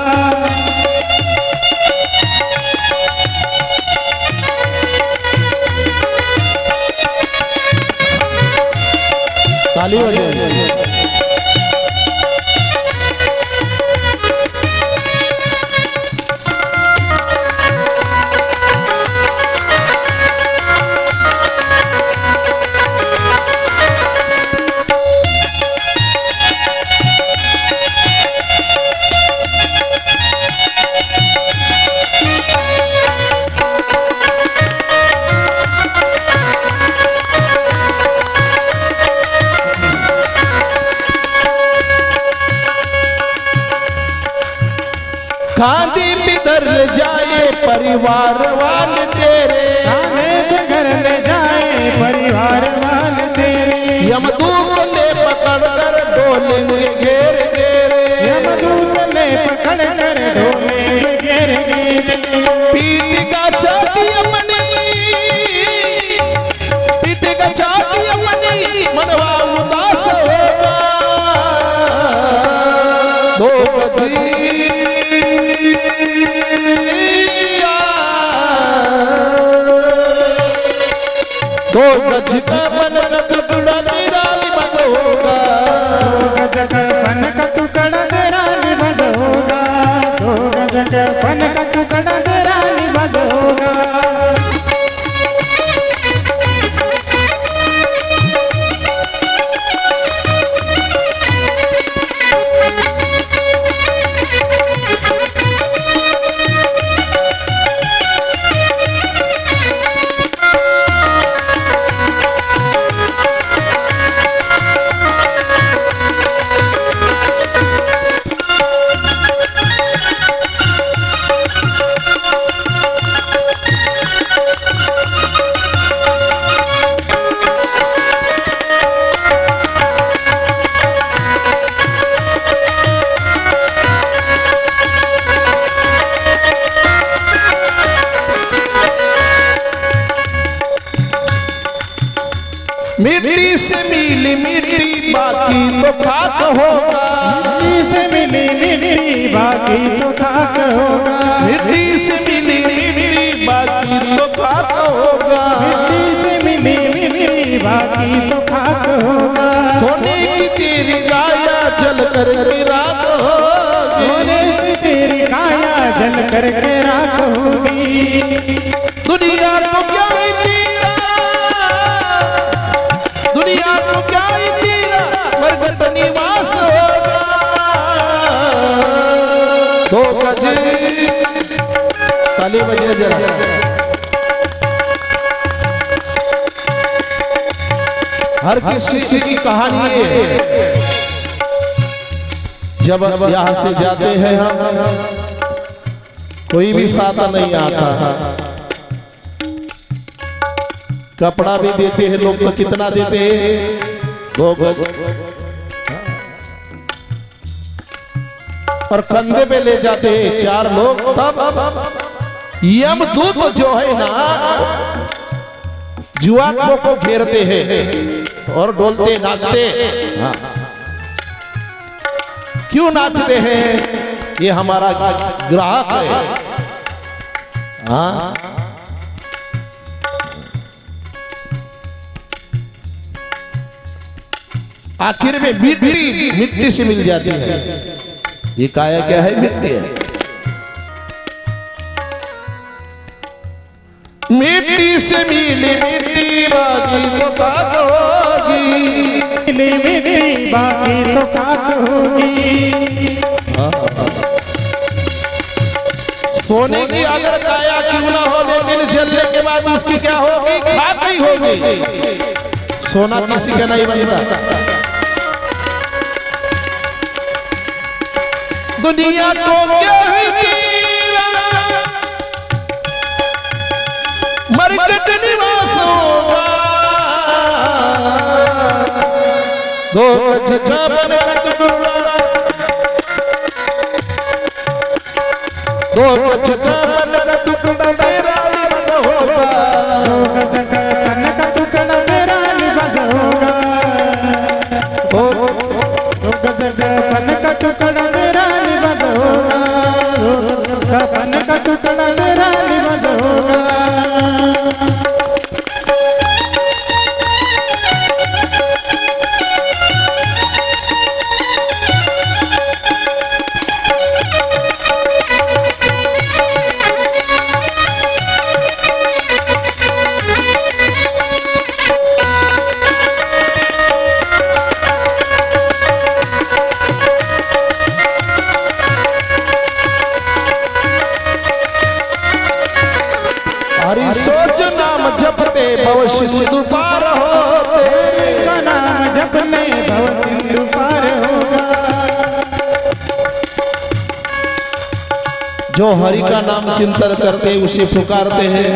ताली बजाओ। खादी बिदर ले जाए परिवार वाले तेरे, खाने बिदर ले जाए परिवार वाले तेरे, यमदूत ले पकड़ कर डोलेंगे घेर घेरे, यमदूत ले पकड़ कर गज का बन का टुकड़ा तेरा निभाज होगा, 2 गज का बन का टुकड़ा तेरा निभाज होगा, 2 गज का बन का टुकड़ा तेरा निभाज होगा। मिट्टी से मिली मिट्टी बाकी तो खाक होगा, मिट्टी से मिली मिट्टी बाकी तो खाक होगा, मिट्टी से मिली मिट्टी बाकी तो खाक होगा, मिट्टी से मिली मिट्टी बाकी तो खाक होगा। सोने की तेरी काया जल कर के राख होगी, सोने से तेरी काया जल करके राख होगी। दुनिया को क्या ही तेरा, दुनिया को क्या ही तेरा मरघट निवास होगा। 2 गज ताली बजे जरा, हर किसी की कहानी है। जब यहाँ से जाते हैं हम, कोई भी साथ नहीं आता, कपड़ा भी देते हैं लोग, तो कितना देते हैं, 2 गज, और कंधे पे ले जाते हैं 4 लोग। तब यमदूत जो है ना, जुआकों को घेरते हैं और डोलते नाचते। हाँ। क्यों नाचते हैं? ये हमारा ग्राहक है। हाँ, आखिर में मिट्टी मिट्टी से मिल जाती है। ये काया क्या है? मिट्टी है। मिट्टी से मिली मिट्टी बाकी तो खाक होगी, मिली मिट्टी बाकी तो खाक होगी। सोने की अगर काया क्यों ना हो, लेकिन जलने के बाद उसकी क्या होगी? खाक ही होगी। सोना किसी का नहीं बनता। दुनिया को क्या है तेरा मरकट निवास होगा, 2 गज का बन का टुकड़ा, 2 गज का बन का टुकड़ा तेरा निवास होगा, 2 गज का बन का टुकड़ा तेरा निवास होगा, 2 गज का बन का टुकड़ा तेरा निवास होगा, 2 गज का बन का टुकड़ा तेरा निवास होगा। हरि सोच नाम जपते भव सिंधु पार होते, का नाम जपने भव सिंधु पार होगा। जो हरि का नाम चिंतन करते उसे पुकारते हैं,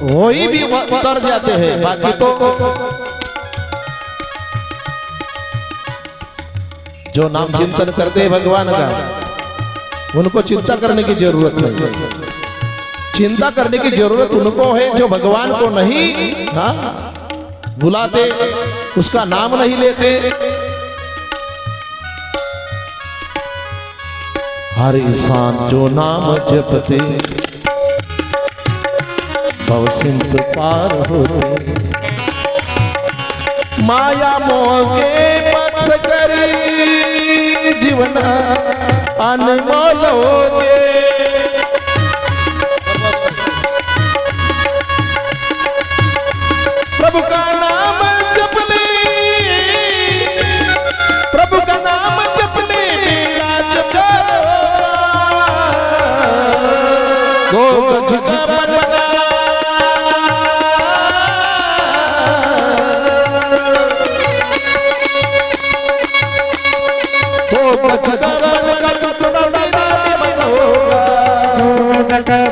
वही भी उतर जाते हैं। बाकी तो जो नाम चिंतन करते हैं भगवान का, उनको चिंता करने की जरूरत नहीं। चिंता करने की जरूरत उनको है जो भगवान को नहीं बुलाते, उसका नाम नहीं लेते। हर इंसान जो नाम जपते भवसिंत पार होते माया मोगे पक्ष करी जीवन अनमोल होते प्रभु का नाम जपने प्रभु का नाम जपने मेरा जपकारो गो गज जपन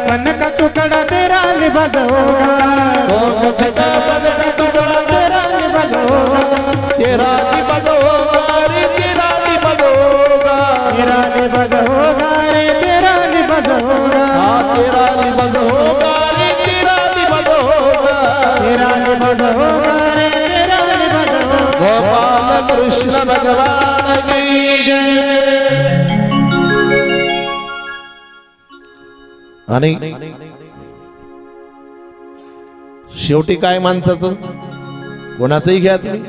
पन का टुकड़ा तेरा निभाज होगा पन का टुकड़ा तेरा निभाज होगा तेरा निभाज होगा रे तेरा निभाज होगा तेरा निभाज होगा रे तेरा निभाज होगा तेरा निभाज होगा रे तेरा निभाज होगा तेरा निभाज होगा रे तेरा निभाज होगा गोपाल कृष्ण भगवान की जय। आणि शेवटी काय माणसाचं कोणाचंही घ्या तुम्ही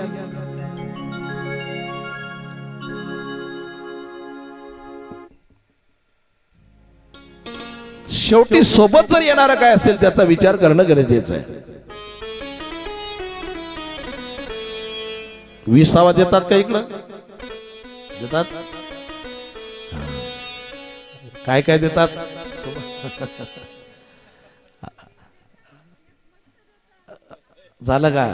शेवटी सोबत जर येणारा काय असेल त्याचा विचार करणं गरजेचं आहे. विसावा देतात का इकडं देतात काय काय देतात झालं का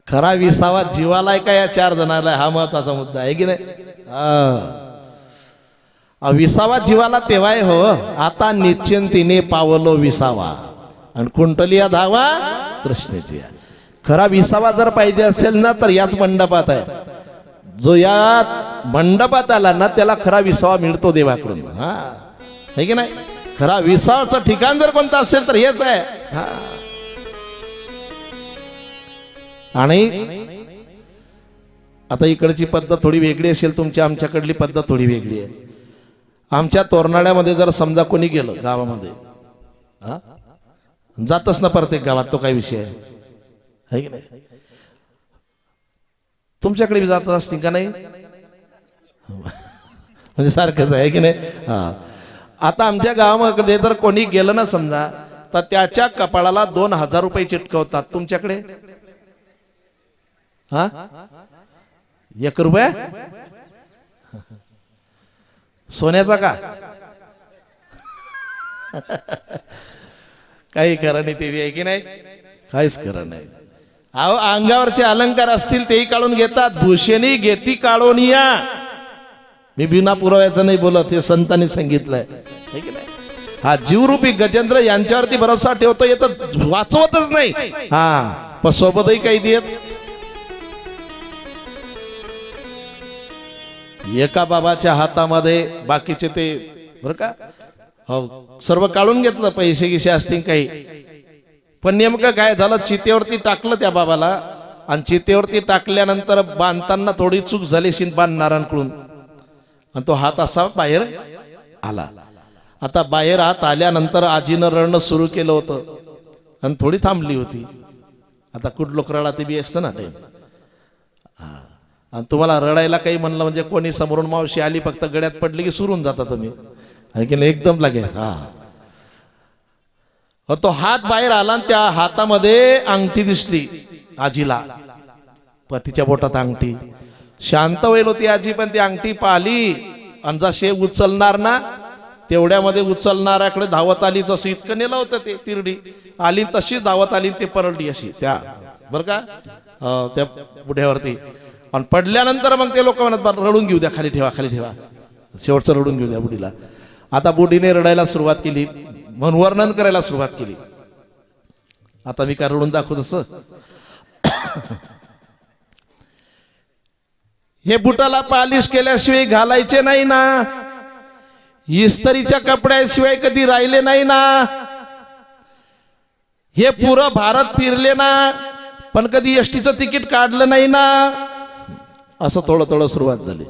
खरा विसावा जीवाला आहे का या 4 जणाला हा महत्वाचा मुद्दा आहे की नाही. विसावा जीवाला तेव्हा हो आता निश्चिंतीने पावलो विसावा आणि कुंटलिया धावा कृष्णेची. खरा विसावा जर पाहिजे असेल ना तर याच मंडपात आहे. जो या मंडपात आला ना त्याला खरा विसावा मिळतो देवाकडून. हा है की नाही. खरा विसावाचं ठिकाण जर कोणतं असेल तर हेच आहे. हा आणि आता इकडची पद्धत थोडी वेगळी असेल तुमची आमच्याकडली पद्धत थोडी वेगळी आहे. आमच्या तोरणाड्यामध्ये जर समजा कोणी गेलं गावामध्ये हा जातच ना प्रत्येक गावात तो काही विषय आहे की नाही. तुमच्याकडे बी जात असतील का नाही म्हणजे सारखंच आहे की नाही. हा आता आमच्या गावामध्ये जर कोणी गेलं ना समजा तर त्याच्या कपाळाला 2000 रुपये चिटकवतात. तुमच्याकडे हा 1 रुपया सोन्याचा का काही खरं नाही ते आहे की नाही. काहीच खरं नाही. अहो अंगावरचे अलंकार असतील तेही काढून घेतात. भूषणी घेती काढून या. मी बिना पुराव्याचं नाही बोलत हे संतांनी सांगितलंय है की नाही. हा जीवरूपी गजेंद्र यांच्यावरती भरोसा ठेवतो येत वाचवतच नाही. हा पण सोबतही काही देत. एका बाबाच्या हातामध्ये बाकीचे ते बरं का हो सर्व काढून घेतलं पैसे गिसे असतील काही. पण नेमकं काय झालं चितेवरती टाकलं त्या बाबाला आणि चितेवरती टाकल्यानंतर बांधताना थोडी चूक झाली शिन बांधणाऱ्यांकडून आणि तो हात असा बाहेर आला. आता बाहेर हात आल्यानंतर आजीनं रडणं सुरू केलं होतं आणि थोडी थांबली होती. आता कुठ लोक रडा ते बी असतं ना टाइम. आणि तुम्हाला रडायला काही म्हणलं म्हणजे कोणी समोरून मावशी आली फक्त गड्यात पडली की सुरून जाता तुम्ही ऐकलं एकदम लागेल. हा तो हात बाहेर आला आणि त्या हातामध्ये अंगठी दिसली आजीला. पतीच्या बोटात अंगठी. शांत होईल होती आजी पण ती अंगठी पाहिली आणि जसे उचलणार ना तेवढ्यामध्ये उचलणाऱ्याकडे धावत आली. जसं इतकं नेलं होतं ते तिरडी आली तशी धावत आली ते परळली अशी त्या बरं का त्या बुढ्यावरती. आणि पडल्यानंतर मग ते लोक म्हणत रडून घेऊ द्या खाली ठेवा खाली ठेवा. शेवटचं रडून घेऊ द्या बुढीला. आता बुढीने रडायला सुरुवात केली म्हणून वर्णन करायला सुरुवात केली. आता मी काय रडून दाखवत असं हे बुटाला पालिश केल्याशिवाय घालायचे नाही ना. इस्त्रीच्या कपड्याशिवाय कधी राहिले नाही ना. हे पुरं भारत फिरले ना पण कधी एसटीचं तिकीट काढलं नाही ना. असं थोडं थोडं सुरुवात झाली.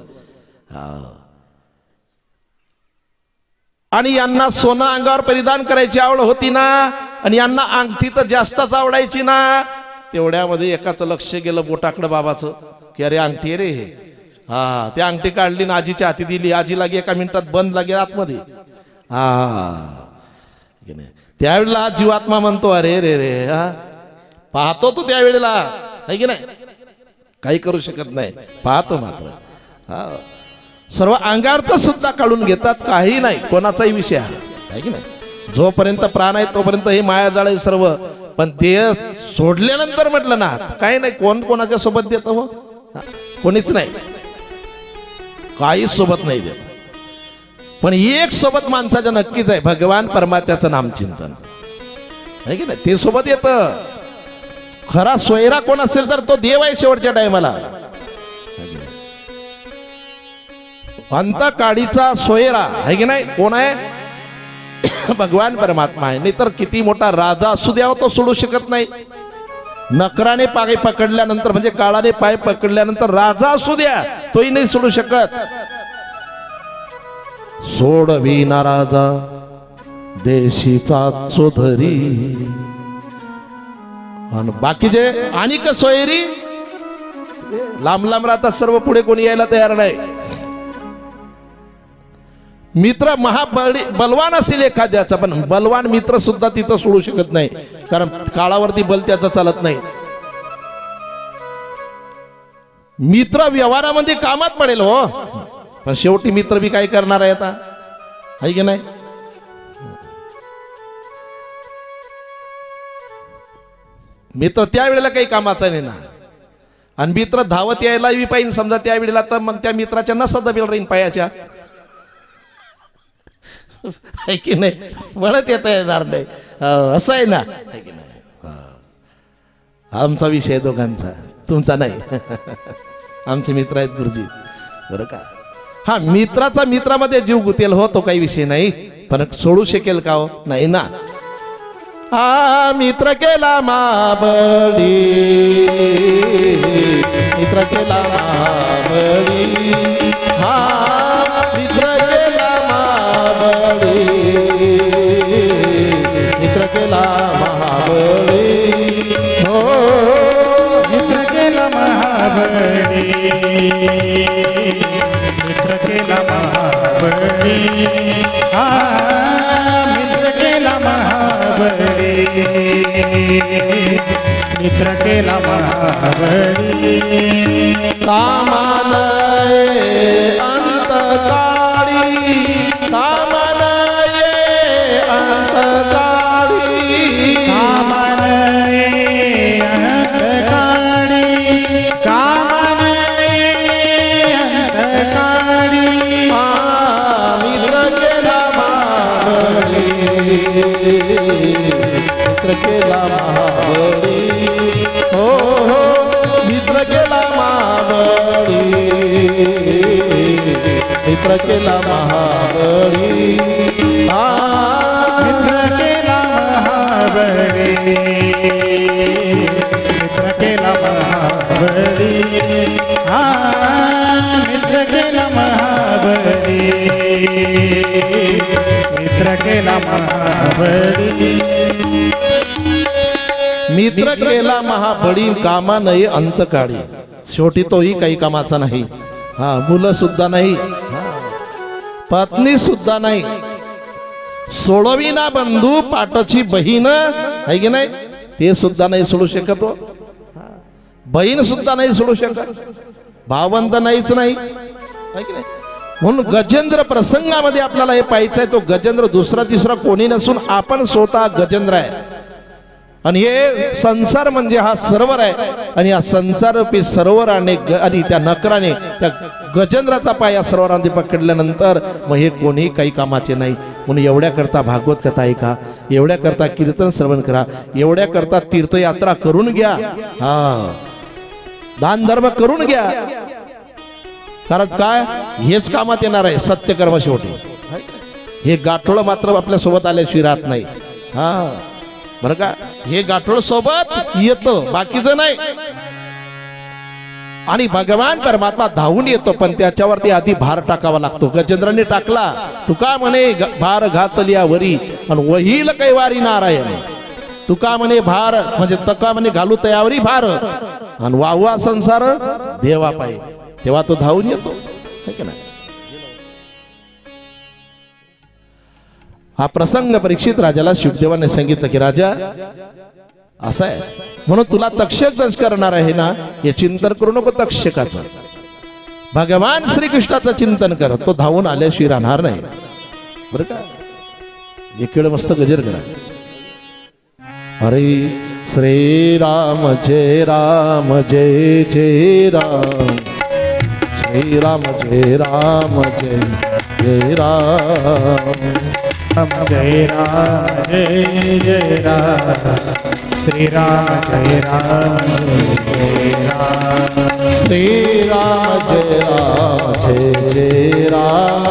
आणि यांना सोनं अंगावर परिधान करायची आवड होती ना, आणि यांना अंगठी तर जास्तच आवडायची ना, तेवढ्यामध्ये एकाचं लक्ष गेलं बोटाकडं बाबाचं, की अरे अंगठी आहे रे हे. हा, ते अंगठी काढली ना आजीच्या हाती दिली. आजी लागे एका मिनिटात बंद लागे आतमध्ये. त्यावेळेला जीवात्मा म्हणतो अरे रे रे, हा पाहतो तू त्यावेळेला, आहे की नाही, काही करू शकत नाही, पाहतो मात्र. हा, सर्व अंगारचं सुद्धा काढून घेतात, काही नाही, कोणाचाही विषय आहे की नाही. जोपर्यंत प्राण आहे तोपर्यंत हे मायाजाळ आहे सर्व, पण देह सोडल्यानंतर म्हटलं ना काही नाही, कोण कोणाच्या सोबत देत हो, कोणीच नाही, काहीच सोबत नाही देत. पण एक सोबत माणसाच्या नक्कीच आहे, भगवान परमात्म्याचं नामचिंतन, आहे की नाही, ते सोबत येतं. खरा सोयरा कोण असेल तर तो देव आहे शेवटच्या टायमाला. अंतकाळीचा सोयरा आहे की नाही, कोण आहे, भगवान परमात्मा आहे. नाही तर किती मोठा राजा असू द्यावा तो सोडू शकत नाही. नकराने पाय पकडल्यानंतर, म्हणजे काळाने पाय पकडल्यानंतर राजा असू द्या तोही नाही सोडू शकत. सोडविना राजा देशीचा चोधरी, आणि बाकीचे अनेक सोयरी लांब लांब राहतात सर्व, पुढे कोणी यायला तयार नाही. मित्र बलवान असेल एखाद्याचा, पण बलवान मित्र सुद्धा तिथं सोडू शकत नाही, कारण काळावरती बल त्याचा चालत नाही. मित्र व्यवहारामध्ये कामात पडेल हो, पण शेवटी मित्र बी काय करणार आहे आता, आहे की नाही. मित्र त्यावेळेला काही कामाचा नाही ना, आणि मित्र धावत यायला बी पाहिजे समजा त्यावेळेला, तर मग त्या मित्राच्या नसा दबेल राहीन पायाच्या, आहे की नाही, वळत येता येणार नाही, असं आहे ना, आहे की नाही. आमचा विषय दोघांचा, तुमचा नाही. आमचे मित्र आहेत गुरुजी, बरं का. हा, मित्राचा मित्रामध्ये जीव गुतेल हो, तो काही विषय नाही, पण सोडू शकेल का हो, नाही ना. हा, मित्र केला महाबळी, मित्र केला महाबळी, हा मित्र केला महाबळी, मित्र केला महाबळी, हो मित्र केला महाबळी, मित्र केला महाबळी, हा मित्र केला महाबळी, मित्र केला महाबळी. कामानये अंतकाळी, कामानये अंतकाळी, कामानये अंतकाळी, कामानये अंतकाळी, मित्र केला महाबळी, मित्र केला महाबळी, हो हो मित्र केला महाबळी, मित्र केला महाबळी, मित्र केला महाबळी, मित्र केला महाबळी, हा मित्र केला महाबळी, मित्र केला महाबळी. मित्र केला महाबळी, कामा नाही अंतकाळी, शेवटी तोही काही कामाचा नाही. हा, मुलं सुद्धा नाही, पत्नी सुद्धा नाही, सोडविना बंधू पाठची बहीण, आहे की नाही, ते सुद्धा नाही सोडू शकत हो. बहीण सुद्धा नाही सोडू शकत, भावंत नाहीच नाही, आहे की नाही. म्हणून गजेंद्र प्रसंगामध्ये आपल्याला हे पाहायचं आहे, तो गजेंद्र दुसरा तिसरा कोणी नसून आपण स्वतः गजेंद्र आहे. आणि हे संसार म्हणजे हा सरोवर आहे, आणि हा संसारूपी सरोवर आणि त्या नकराने त्या गजेंद्राचा पाय या सरोवरामध्ये पकडल्यानंतर मग हे कोणी काही कामाचे नाही. म्हणून एवढ्या करता भागवत कथा ऐका, एवढ्या करता कीर्तन श्रवण करा, एवढ्या करता तीर्थयात्रा करून घ्या, हा दान धर्म करून घ्या, कारण काय हेच कामात येणार आहे सत्यकर्म शेवटी. हे गाठोळ मात्र आपल्या सोबत आल्याशिवाय राहत नाही. हा बरं का, हे गाठोळ सोबत येतं, बाकीचं नाही. आणि भगवान परमात्मा धावून येतो, पण त्याच्यावरती आधी भार टाकावा लागतो. गजेंद्राने टाकला, तुका म्हणे भार घातलिया वरी आणि वहील कैवारी नारायण. तुका म्हणे भार म्हणजे तका म्हणे घालू तयावरी भार आणि वाहवा संसार देवा पाय. तेव्हा तो धावून येतो, है की नाही. हा प्रसंग परीक्षित राजाला शुकदेवाने सांगितलं की राजा असं आहे, म्हणून तुला तक्षक दंश करणार आहे ना, हे चिंतन करू नको तक्षकाचं. भगवान श्रीकृष्णाचं चिंतन कर, तो धावून आल्याशिवाय राहणार नाही बरं का. एक वेळ मस्त गजर करा. हरे श्रीराम जय राम जय जय राम. श्रीराम जय राम जय जय राम. जय राम जय जय राम. श्रीराम जय राम जय राम. श्रीराम जय राम जय जय राम.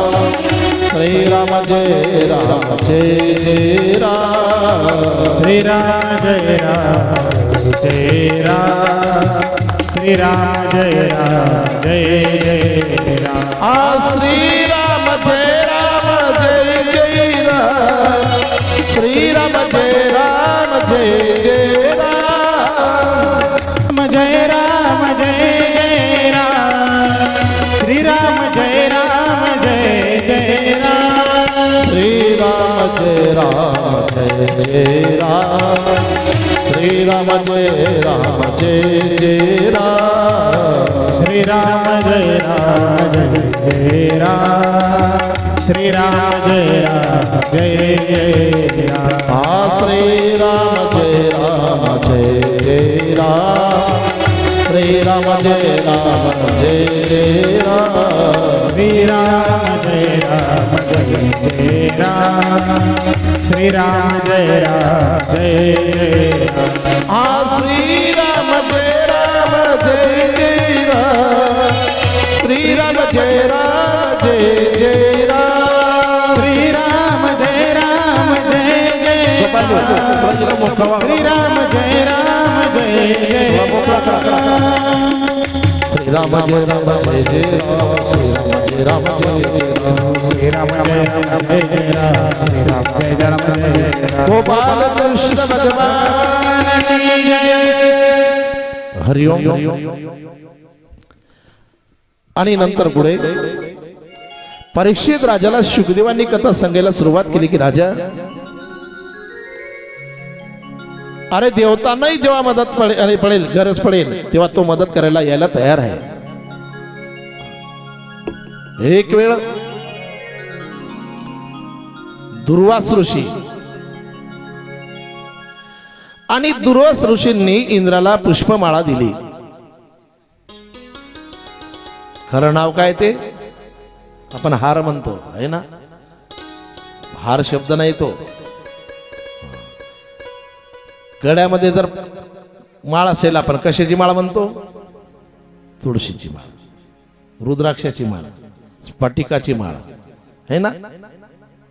श्रीराम जय राम जय जय राम. श्रीराम जय राम जय राम. श्रीराम जय राम जय जय राम. श्रीराम जय राम जय जय राम. श्रीराम जय राम जय जय राम. जय राम जय जय राम. श्रीराम जय राम जय जय राम. श्रीराम जय राम जय जय राम. श्रीराम जय राम जय जय राम. श्रीराम जय राम जय जय राम. श्रीराम जय राम जय जय राम. श्रीराम जय राम जय जय राम. श्रीराम जय राम जय जय राम. श्रीराम जय राम जय जय राम. श्रीराम जय राम जय जय राम. श्रीराम जय राम जय जय राम. श्रीराम जय राम जय जय राम. श्रीराम जय राम जय जय राम. श्रीराम जय राम जय जय राम. श्रीराम जय राम जय जय राम. श्रीराम जय राम जय जय राम. श्रीराम जय राम जय जय राम. श्रीराम जय राम जय जय राम. गोपाल कृष्ण भगवान की जय. हरि ओम. आणि नंतर पुढे परीक्षित राजाला शुकदेवांनी कथा सांगायला सुरुवात केली की राजा, अरे देवतांनाही जेव्हा मदत पडेल गरज पडेल तेव्हा तो मदत करायला यायला तयार आहे. एक वेळ दुर्वास ऋषी आणि दुर्वास ऋषींनी इंद्राला पुष्पमाळा दिली. खरं नाव काय ते आपण हार म्हणतो आहे ना, हार शब्द नाही तो. गळ्यामध्ये जर माळ असेल आपण कशाची माळ म्हणतो, तुळशीची माळ, रुद्राक्षाची माळ, स्फटिकाची माळ आहे ना,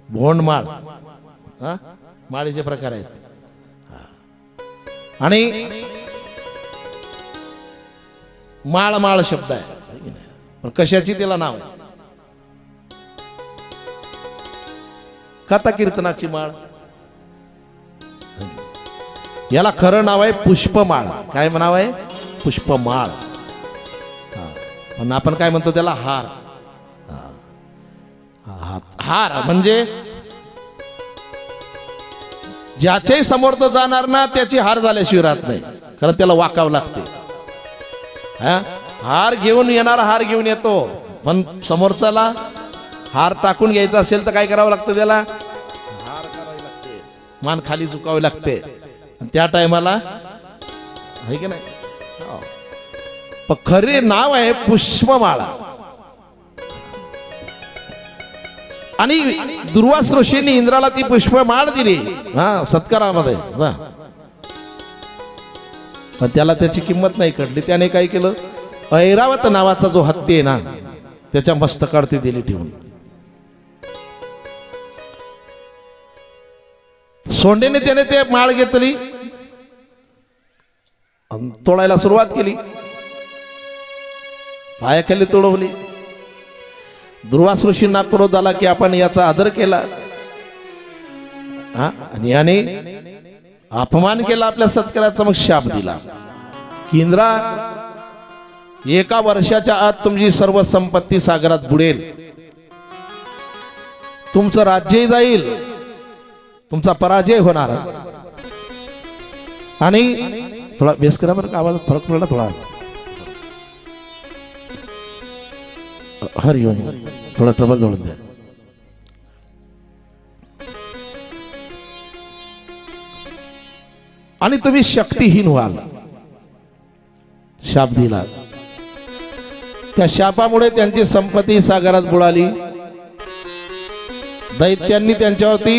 भोंड माळ, माळीचे प्रकार आहेत. आणि माळ माळ शब्द आहे पण कशाची त्याला नाव आहे, कथा कीर्तनाची माळ, याला खरं नाव आहे पुष्पमाळ. काय नाव आहे, पुष्पमाळ. पण आपण काय म्हणतो त्याला हार. हार म्हणजे ज्याच्याही समोर तो जाणार ना त्याची हार झाल्याशिवाय राहत नाही, कारण त्याला वाकावं लागते. हार घेऊन येणारा हार घेऊन येतो, पण समोरच्याला हार टाकून घ्यायचा असेल तर काय करावं लागतं, त्याला हार करावी लागते, मान खाली झुकावी लागते. त्या टायमाला आहे की नाही. पण खरे नाव आहे पुष्पमाळा. आणि दुर्वास ऋषींनी इंद्राला ती पुष्पमाळ दिली सत्कारामध्ये. पण त्याला त्याची किंमत नाही कळली. त्याने काय केलं, ऐरावत नावाचा जो हत्ती आहे ना त्याच्या मस्तकावरती दिली ठेवून. सोंडेने त्याने ते माळ घेतली, तोडायला सुरुवात केली. पायाखाली तुडवली. दुर्वास ऋषींना क्रोध आला की आपण याचा आदर केला आणि याने अपमान केला आपल्या सत्काराचा. मग शाप दिला की इंद्रा, 1 वर्षाच्या आत तुमची सर्व संपत्ती सागरात बुडेल, तुमचं राज्यही जाईल, तुमचा पराजय होणार. आणि थोडा बेस करा बरं का, आवाज फरक पडला थोडा. हरिओम, थोडा ट्रबल जोडून द्या. आणि तुम्ही शक्तीहीन व्हाल. शाप दिला. त्या शापामुळे त्यांची संपत्ती सागरात बुडाली. दैत्यांनी त्यांच्यावरती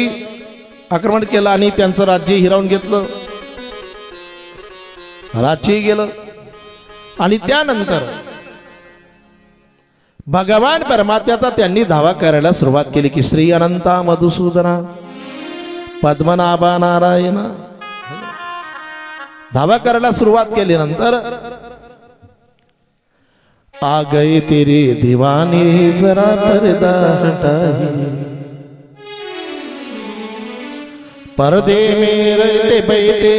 आक्रमण केलं आणि त्यांचं राज्य हिरावून घेतलं, राज्यही गेलं. आणि त्यानंतर भगवान परमात्म्याचा त्यांनी धावा करायला सुरुवात केली की श्री अनंता मधुसूदना पद्मनाभा नारायण. धावा करायला सुरुवात केली. नंतर आ गए तेरे दीवाने जरा पर्दा हटाई, पर्दे में रहते बैठे.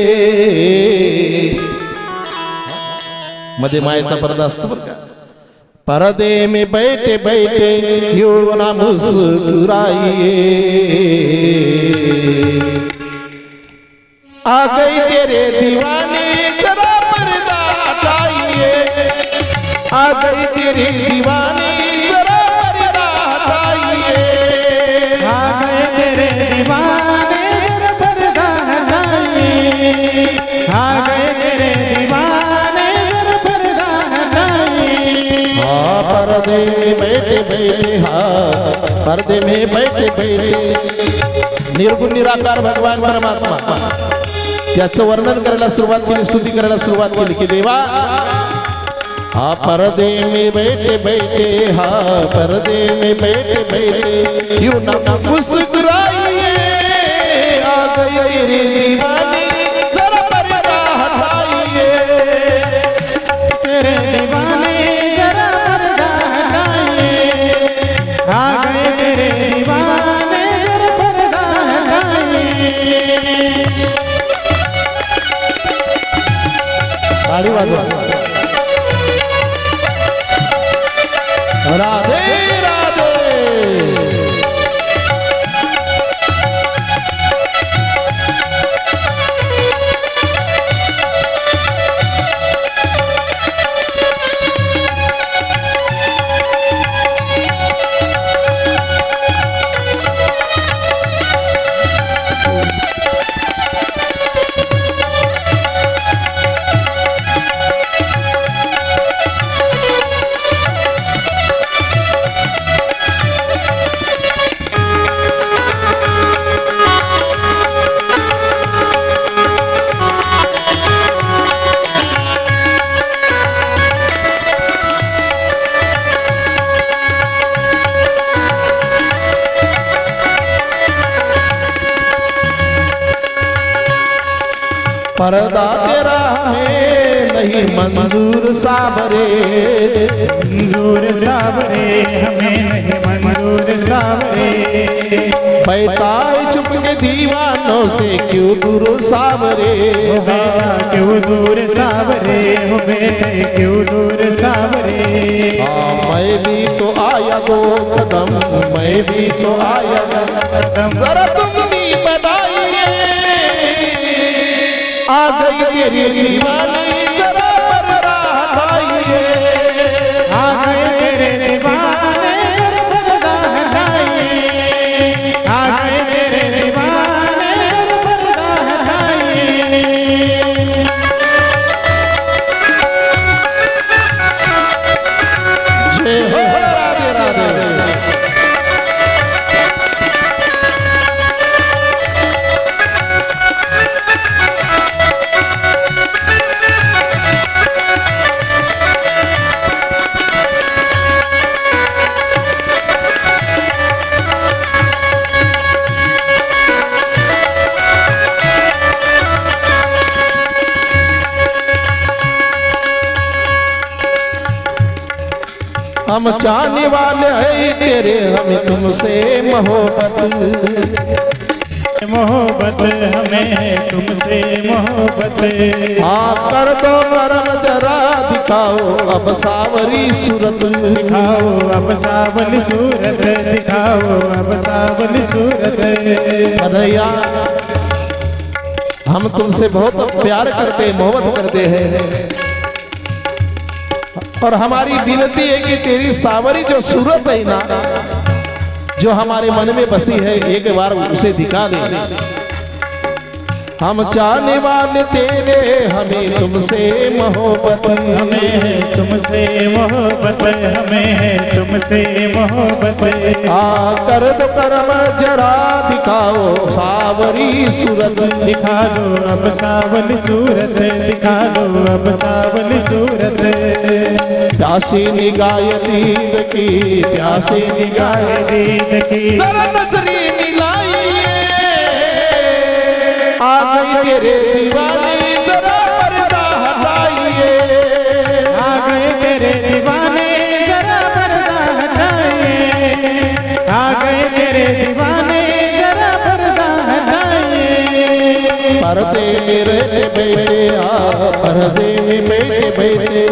मध्ये मायेचा पडदा असतो बरं का. पर्दे में बैठे बैठे यूं ना मुस्कुराइए, आ गई तेरे दीवाने जरा पर्दा हटाइए, आ गई तेरे दीवाने जरा पर्दा हटाइए, आ गए तेरे दीवाने जरा पर्दा हटाइए, आ गए तेरे दीवाने जरा पर्दा हटाइए. हाँ पर्दे में बैठे बैठे, हाँ पर्दे में बैठे बैठे. निर्गुण निराकार भगवान परमात्मा त्याचं वर्णन करायला सुरुवात केली, स्तुती करायला सुरुवात केली की देवा, हा पर्दे में बैठे बैठे, हा पर्दे में बैठे बैठे यूं ना मुस्कुराइए, आ गई तेरी दीवानी जरा पर्दा हटाइए, तेरे दीवाने जरा पर्दा हटाइए, आ गए तेरे दीवाने जरा पर्दा हटाइए. ताली वाजवा. राधे राधे. पर्दा तेरा हमें नहीं मंजूर साबरे, मंजूर सावरे हमें नहीं मंजूर सावरे, बैठा है चुप के दीवानों से क्यों दूर साबरे, हो बेटा क्यों दूर सावरे, हो बेटे क्यों दूर सावरे. हाँ मैं भी तो आया 2 कदम, मैं भी तो आया 2 कदम, जरा तुम भी बताइए, आ गई तेरी दीवानी जरा पर्दा हटाइए, आ गए तेरे दीवाने जरा पर्दा हटाइए, आ गए तेरे दीवाने जरा पर्दा हटाइए. जय हो राधे राधे. हम चाहने वाले हैं तेरे, हमें तुमसे मोहब्बत, मोहब्बत हमें है तुमसे मोहब्बत। हाँ कर दो करम जरा दिखाओ अब सावरी सूरत, दिखाओ अब सावली सूरत, दिखाओ अब सावली सूरत। अरैया हम तुमसे बहुत प्यार करते, मोहब्बत करते हैं, और हमारी विनती है कि तेरी सावरी जो सूरत है ना, जो हमारे मन में बसी है, एक बार उसे दिखा दे। हम चाहने वाले तेरे, हमें तुमसे मोहब्बत, हमें है तुमसे मोहब्बत, हमें है तुमसे मोहब्बत। कर दो करम जरा दिखाओ सावरी सूरत, दिखा दो अब सावली सूरत, दिखा दो अब सावली सूरत। प्यासी निगाह दीद की, प्यासी निगाह दीद की, जरा नजरी मिलाइए, आ गई तेरे दीवाने जरा पर्दा हटाइए, आ गए तेरे दीवाने जरा पर्दा हटाइए, आ गए तेरे दीवाने जरा पर्दा हटाइए। पर्दे में रहते बैठे, पर्दे में बैठे बैठे,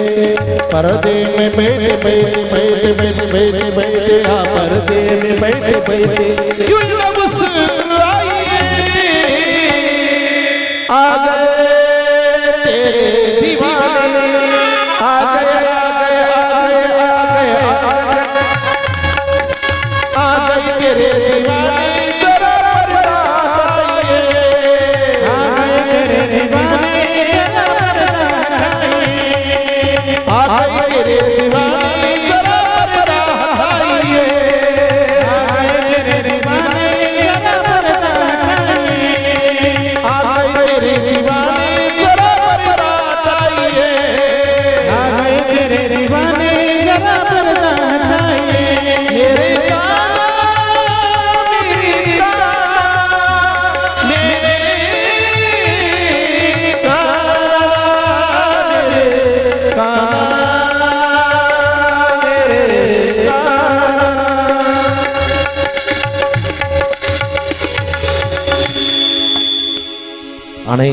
पर्दे में बैठे बैठे बैठे बैठे बैठे बैठे, पर्दे में बैठे बैठे यूं लब सुनाइए, आ गए तेरे दीवाने, आ गए आ गए आ गए आ गए आ गए तेरे दीवाने जरा पर्दा हटाइए, आ गए तेरे दीवाने जरा पर्दा हटाइए, आ गए तेरे दीवाने जरा पर्दा हटाइए, आ गए तेरे दीवाने जरा पर्दा हटाइए, आ गए तेरे दीवाने जरा पर्दा हटाइए, आ गए तेरे दीवाने जरा पर्दा हटाइए। मेरे काना मेरी काना, मेरे काना, मेरे काना, मेरे काना। आणि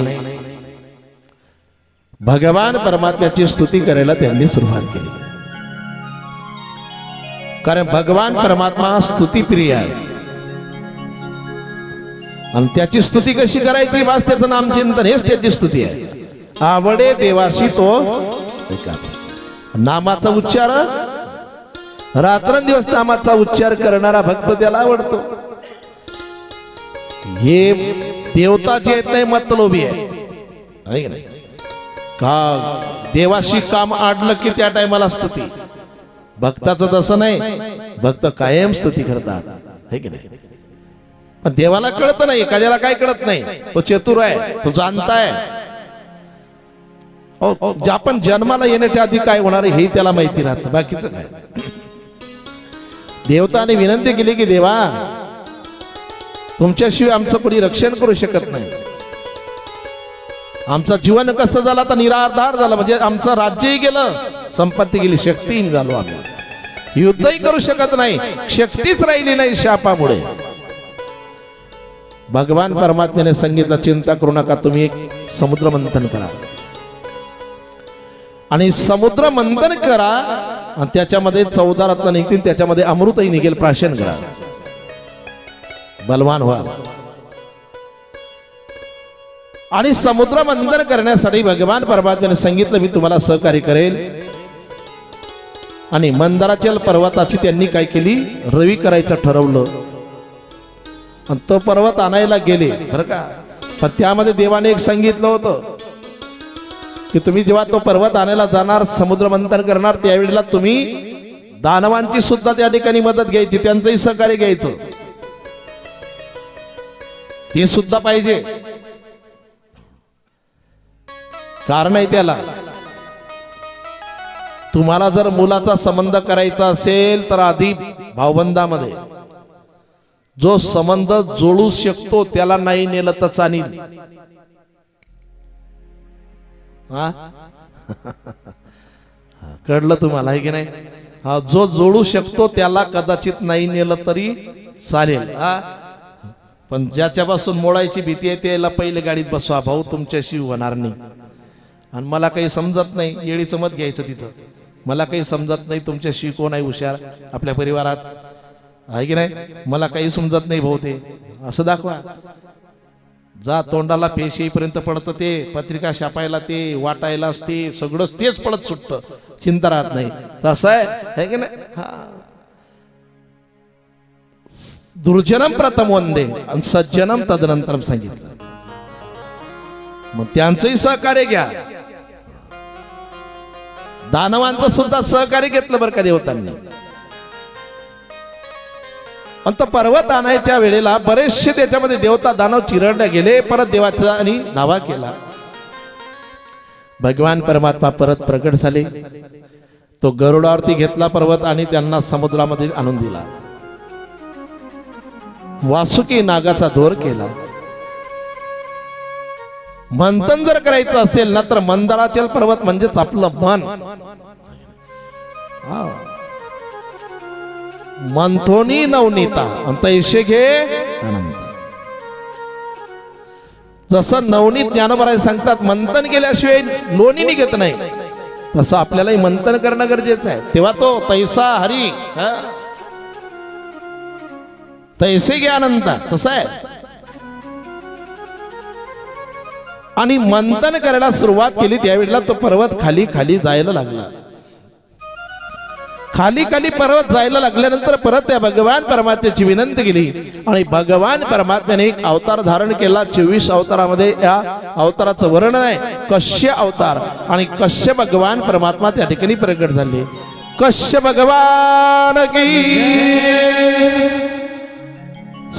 भगवान परमात्म्याची स्तुती करायला त्यांनी सुरुवात केली, कारण भगवान परमात्मा स्तुतीप्रिय आहे, आणि त्याची स्तुती कशी करायची, वास त्याचं नामचिंतन हेच त्याची स्तुती आहे। आवडे देवाशी तो नामाचा उच्चार, रात्रंदिवस नामाचा उच्चार करणारा भक्त त्याला आवडतो। हे देवता जे आहेत नाही मतलोभी आहे की नाही, का देवाशी काम आडलं की त्या टायमाला स्तुती, भक्ताचं तसं नाही, भक्त कायम स्तुती करतात है की नाही। पण देवाला कळत नाही, एखाद्याला काय कळत नाही, तो चतुर आहे, तो जाणताय, आपण जन्माला येण्याच्या आधी काय होणार हे त्याला माहिती राहतं, बाकीचं काय। देवताने विनंती केली की देवा तुमच्याशिवाय आमचं कोणी रक्षण करू शकत नाही, आमचं जीवन कसं झालं तर निराधार झालं, म्हणजे आमचं राज्यही गेलं, संपत्ती गेली, शक्तीहीन झालो आम्ही, युद्धही करू शकत नाही, शक्तीच राहिली नाही शापामुळे। भगवान परमात्म्याने सांगितलं चिंता करू नका, तुम्ही एक समुद्र मंथन करा, आणि समुद्र मंथन करा, आणि त्याच्यामध्ये 14 रत्न निघतील, त्याच्यामध्ये अमृतही निघेल, प्राशन करा, बलवान व्हा। आणि समुद्र मंथन करण्यासाठी भगवान परमात्म्याने सांगितलं मी तुम्हाला सहकार्य करेल, आणि मंदाराचल पर्वताची त्यांनी काय केली, रवी करायचं ठरवलं, आणि तो पर्वत आणायला गेले बरं का। पण त्यामध्ये देवाने एक सांगितलं होतं की तुम्ही जेव्हा तो पर्वत आणायला जाणार, समुद्र मंथन करणार, त्यावेळेला तुम्ही दानवांची सुद्धा त्या ठिकाणी मदत घ्यायची, त्यांचंही सहकार्य घ्यायचं, ते सुद्धा पाहिजे। कारण आहे त्याला, तुम्हाला जर मुलाचा संबंध करायचा असेल तर आधी भावबंदामध्ये जो संबंध जोडू शकतो त्याला नाही नेलं तर चालेल। कळलं तुम्हाला आहे की नाही? हा जो जोडू शकतो त्याला कदाचित नाही नेलं तरी चालेल हा, पण ज्याच्यापासून मोडायची भीती आहे त्याला पहिले गाडीत बसवा, भाऊ तुमच्याशी होणार नाही. आणि मला काही समजत नाही, येळीचं मत घ्यायचं तिथं, मला काही समजत नाही, तुमच्याशी कोण आहे हुशार आपल्या परिवारात आहे की नाही, मला काही समजत नाही भाऊ ते असं दाखवा. जा तोंडाला पेश येईपर्यंत पडतं ते, पत्रिका छापायला ते, वाटायलाच ते, सगळंच तेच पडत सुटतं, चिंता राहत नाही. तसं आहे की नाही. हा, दुर्जनम प्रथम वंदे आणि सज्जनम तदनंतर सांगितलं. मग त्यांचंही सहकार्य घ्या, दानवांचं सुद्धा सहकार्य घेतलं बरं का देवतांनी. आणि तो पर्वत आणायच्या वेळेला बरेचसे त्याच्यामध्ये देवता दानव चिरडले गेले, परत देवाचा आणि दावा केला. भगवान परमात्मा परत प्रकट झाले, तो गरुडावरती घेतला पर्वत आणि त्यांना समुद्रामध्ये आणून दिला. वासुकी नागाचा दोर केला. मंथन जर करायचं असेल ना तर मंदाराचल पर्वत म्हणजेच आपलं मन, मंथोनी नवनीता तैसे घे आनंद. जसं नवनीत ज्ञानोबा सांगतात मंथन केल्याशिवाय लोणी निघत नाही, तसं आपल्यालाही मंथन करणं गरजेचं आहे, तेव्हा तो तैसा हरी तैसे घे आनंद तसं आहे. आणि मंथन करायला सुरुवात केली त्यावेळेला तो पर्वत खाली खाली जायला लागला. खाली खाली पर्वत जायला लागल्यानंतर परत त्या भगवान परमात्म्याची विनंती केली आणि भगवान परमात्म्याने एक अवतार धारण केला. 24 अवतारामध्ये या अवताराचं वर्णन आहे, कश्य अवतार. आणि कश्य भगवान परमात्मा त्या ठिकाणी प्रकट झाले. कश्य भगवान की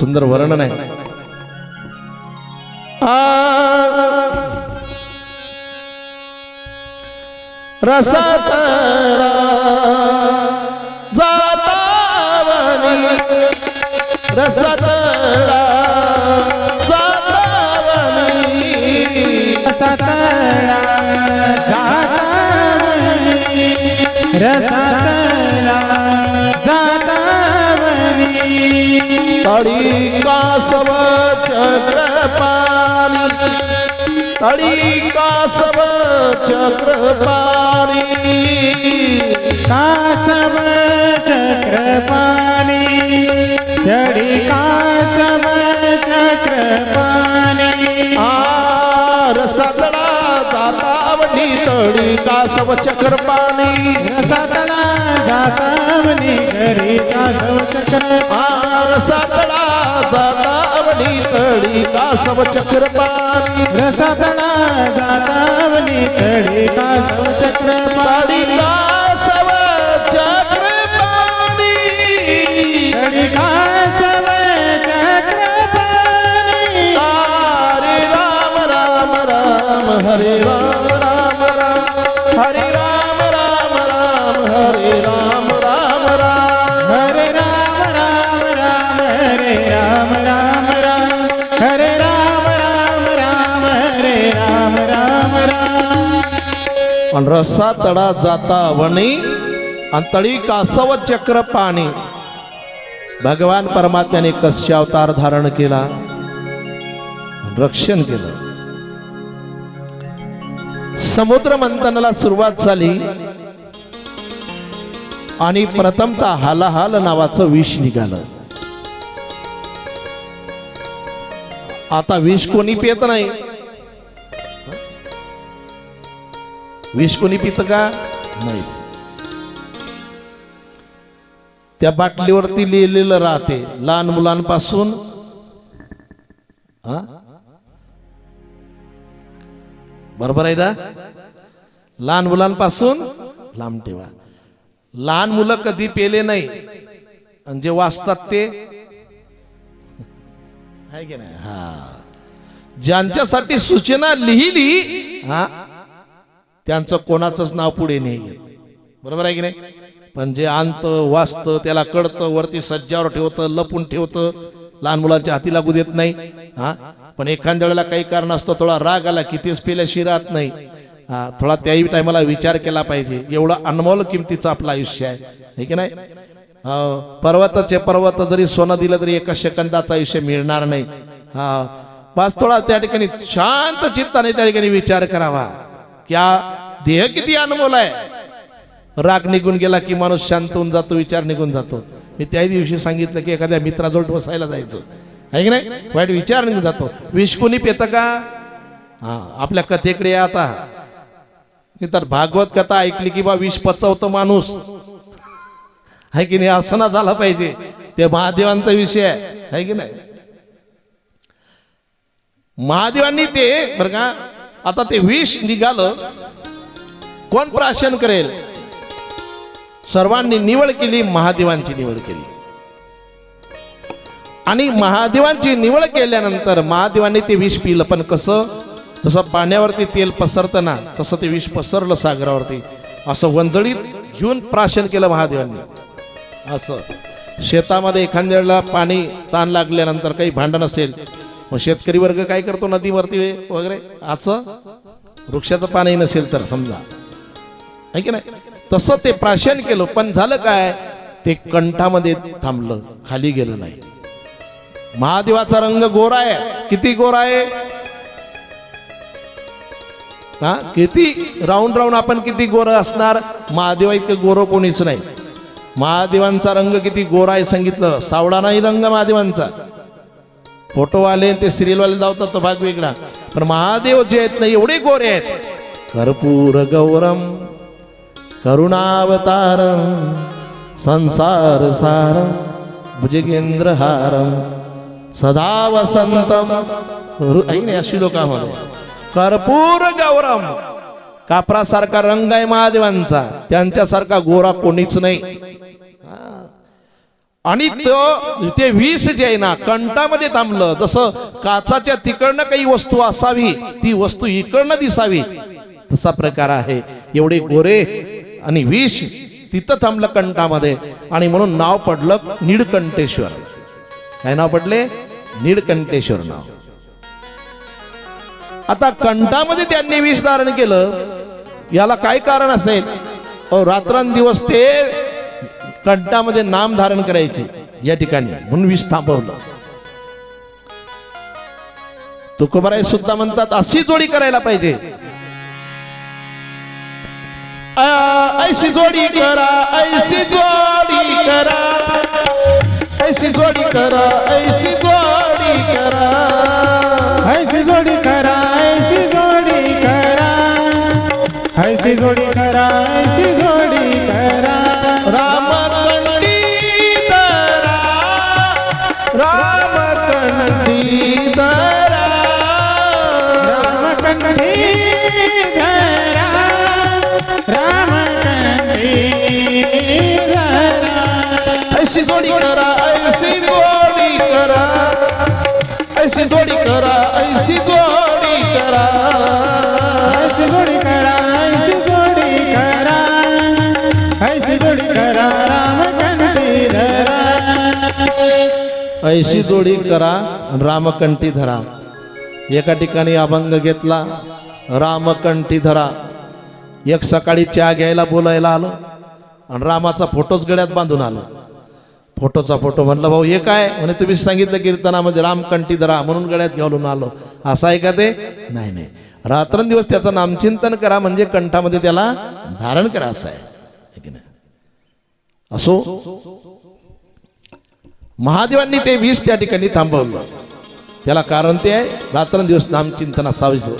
सुंदर वर्णन आहे. रसात जातावनी रसात जातावनी रसात जातावनी रसात जातावनी तळी कासव चक्रपाणी तळी कासव चक्रपाणी कासव चक्रपाणी तळी कासव चक्रपाणी रसातळा जातावनी तळी कासव चक्रपाणी रसातळा जातावनी तळी कासव चक्रपाणी रसातळा जातावनी तळी कासव चक्रपाणी रसातळा जातावनी तळी कासव चक्रपाणी कासव चक्रपाणी तळी कासव चक्रपाणी हरे राम राम राम हरे राम राम राम हरे राम राम राम हरे राम राम राम हरे राम राम राम हरे राम राम राम हरे राम राम राम हरे राम राम राम. आणि रसा तडा जाता वणी आणि तळी कासव चक्र पाणी. भगवान परमात्म्याने कश्य अवतार धारण केला, रक्षण केलं. समुद्र मंथनाला सुरुवात झाली आणि प्रथमतः हालाहाल नावाचं विष निघालं. आता विष कोणी पित नाही, विष कोणी पित का नाही. त्या बाटलीवरती लिहिलेलं राहते लहान मुलांपासून बरोबर आहे ना, लहान मुलांपासून लांब ठेवा. लहान मुलं कधी पेले नाही आणि जे वाचतात ते आहे की नाही. ज्यांच्यासाठी सूचना लिहिली त्यांचं कोणाचंच नाव पुढे नाही येत, बरोबर आहे की नाही. पण जे आणत वाचत त्याला कळतं, वरती सज्जावर ठेवतं, लपून ठेवतं, लहान मुलांच्या हाती लागू देत नाही. पण एखाद्या वेळेला काही कारण असतं, थोडा राग आला की तेच पेल्याशी राहत नाही. थोडा त्याही टायमाला विचार केला पाहिजे. एवढा अनमोल किमतीचं आपलं आयुष्य आहे. हे की नाही? पर्वताचे पर्वत जरी सोनं दिलं तरी एका सेकंदाचा आयुष्य मिळणार नाही. बस थोडा त्या ठिकाणी शांत चित्ताने त्या ठिकाणी विचार करावा की देह किती अनमोल आहे. राग निघून गेला की माणूस शांत होऊन जातो, विचार निघून जातो. मी त्या दिवशी सांगितलं की एखाद्या मित्राजवळ बसायला जायचं आहे की नाही, वाईट विचार निघून जातो. विष कोणी पेतं का? आपल्या कथेकडे या आता. तर भागवत कथा ऐकली की बा विष पचवतो माणूस आहे की नाही, असं ना झालं पाहिजे. ते महादेवांचा विषय आहे की नाही. महादेवांनी ते बरं का, आता ते विष निघालं, कोण प्राशन करेल? सर्वांनी निवड केली, महादेवांची निवड केली. आणि महादेवांची निवड केल्यानंतर महादेवांनी ते विष पिलं. पण कसं? जसं पाण्यावरती तेल पसरतं ना, तसं ते विष पसरलं सागरावरती. असं वंजळीत घेऊन प्राशन केलं महादेवांनी. असं शेतामध्ये एखाद्या वेळेला पाणी ताण लागल्यानंतर काही भांडण असेल, मग शेतकरी वर्ग काय करतो? नदीवरती वगैरे असं वृक्षाचं पाणी नसेल तर समजा, आहे की नाही, तसं ते प्राशन केलं. पण झालं काय? ते कंठामध्ये थांबलं, खाली गेलं नाही. महादेवाचा रंग गोरा आहे. किती गोरा आहे? किती राऊंड राऊंड आपण किती गोरं असणार? महादेवा इतकं गोरं कोणीच नाही. महादेवांचा रंग किती गोरा आहे सांगितलं. सावळा नाही रंग महादेवांचा. फोटोवाले ते सिरियलवाले धावतात तो भाग वेगळा, पण महादेव जे आहेत ना एवढे गोरे आहेत. कर्पूर गौरम करुणावतारम संसार सारम भुजगेंद्रहारम सदा वसंतम. अशी लोकांमध्ये कर्पूर गौरम, कापरासारखा रंग आहे महादेवांचा, त्यांच्यासारखा गोरा कोणीच नाही. आणि ते विष जे आहे ना कंठामध्ये थांबलं. जसं काचाच्या तिकडनं काही वस्तू असावी, ती वस्तू इकडनं दिसावी, तसा प्रकार आहे. एवढे गोरे आणि विष तिथं थांबलं कंठामध्ये. आणि म्हणून नाव पडलं नीळकंठेश्वर. काय नाव पडले? नीळकंठेश्वर नाव. आता कंठामध्ये त्यांनी विष धारण केलं, याला काय कारण असेल? रात्रंदिवस ते कंठामध्ये नाम धारण करायचे या ठिकाणी, म्हणून विष थांबवलं. तुकोबाराय सुद्धा म्हणतात अशी जोडी करायला पाहिजे. ऐशी जोडी करा, ऐशी जोडी करा, ऐशी जोडी करा, ऐशी जोडी करा, ऐशी जोडी करा, ऐशी जोडी करा, ऐशी जोडी करा, ऐशी जोडी करा. रामकंठी धरा, रामकंठी धरा, रामकंठी धरा, रामकंठी धरा. ऐशी जोडी करा, ऐशी जोडी करा, ऐशी जोडी करा, ऐशी जोडी करा, ऐशी जोडी करा, ऐशी जोडी करा, ऐशी जोडी करा, रामकंठी धरा. ऐशी जोडी करा, रामकंठी धरा. एका ठिकाणी अभंग घेतला, रामकंठी धरा. एक सकाळी चहा घ्यायला बोलायला आलो आणि रामाचा फोटोच गळ्यात बांधून आलो. फोटोचा फोटो. म्हणलं भाऊ हे काय? म्हणे तुम्ही सांगितलं कीर्तनामध्ये रामकंठी धरा म्हणून गळ्यात घालून आलो. असं आहे का ते? नाही नाही, रात्रंदिवस त्याचं नामचिंतन करा, म्हणजे कंठामध्ये त्याला धारण करा, असं आहे की नाही. असो, महादेवांनी ते विष त्या ठिकाणी थांबवलं. त्याला कारण ते आहे रात्रंदिवस नामचिंतन असावं.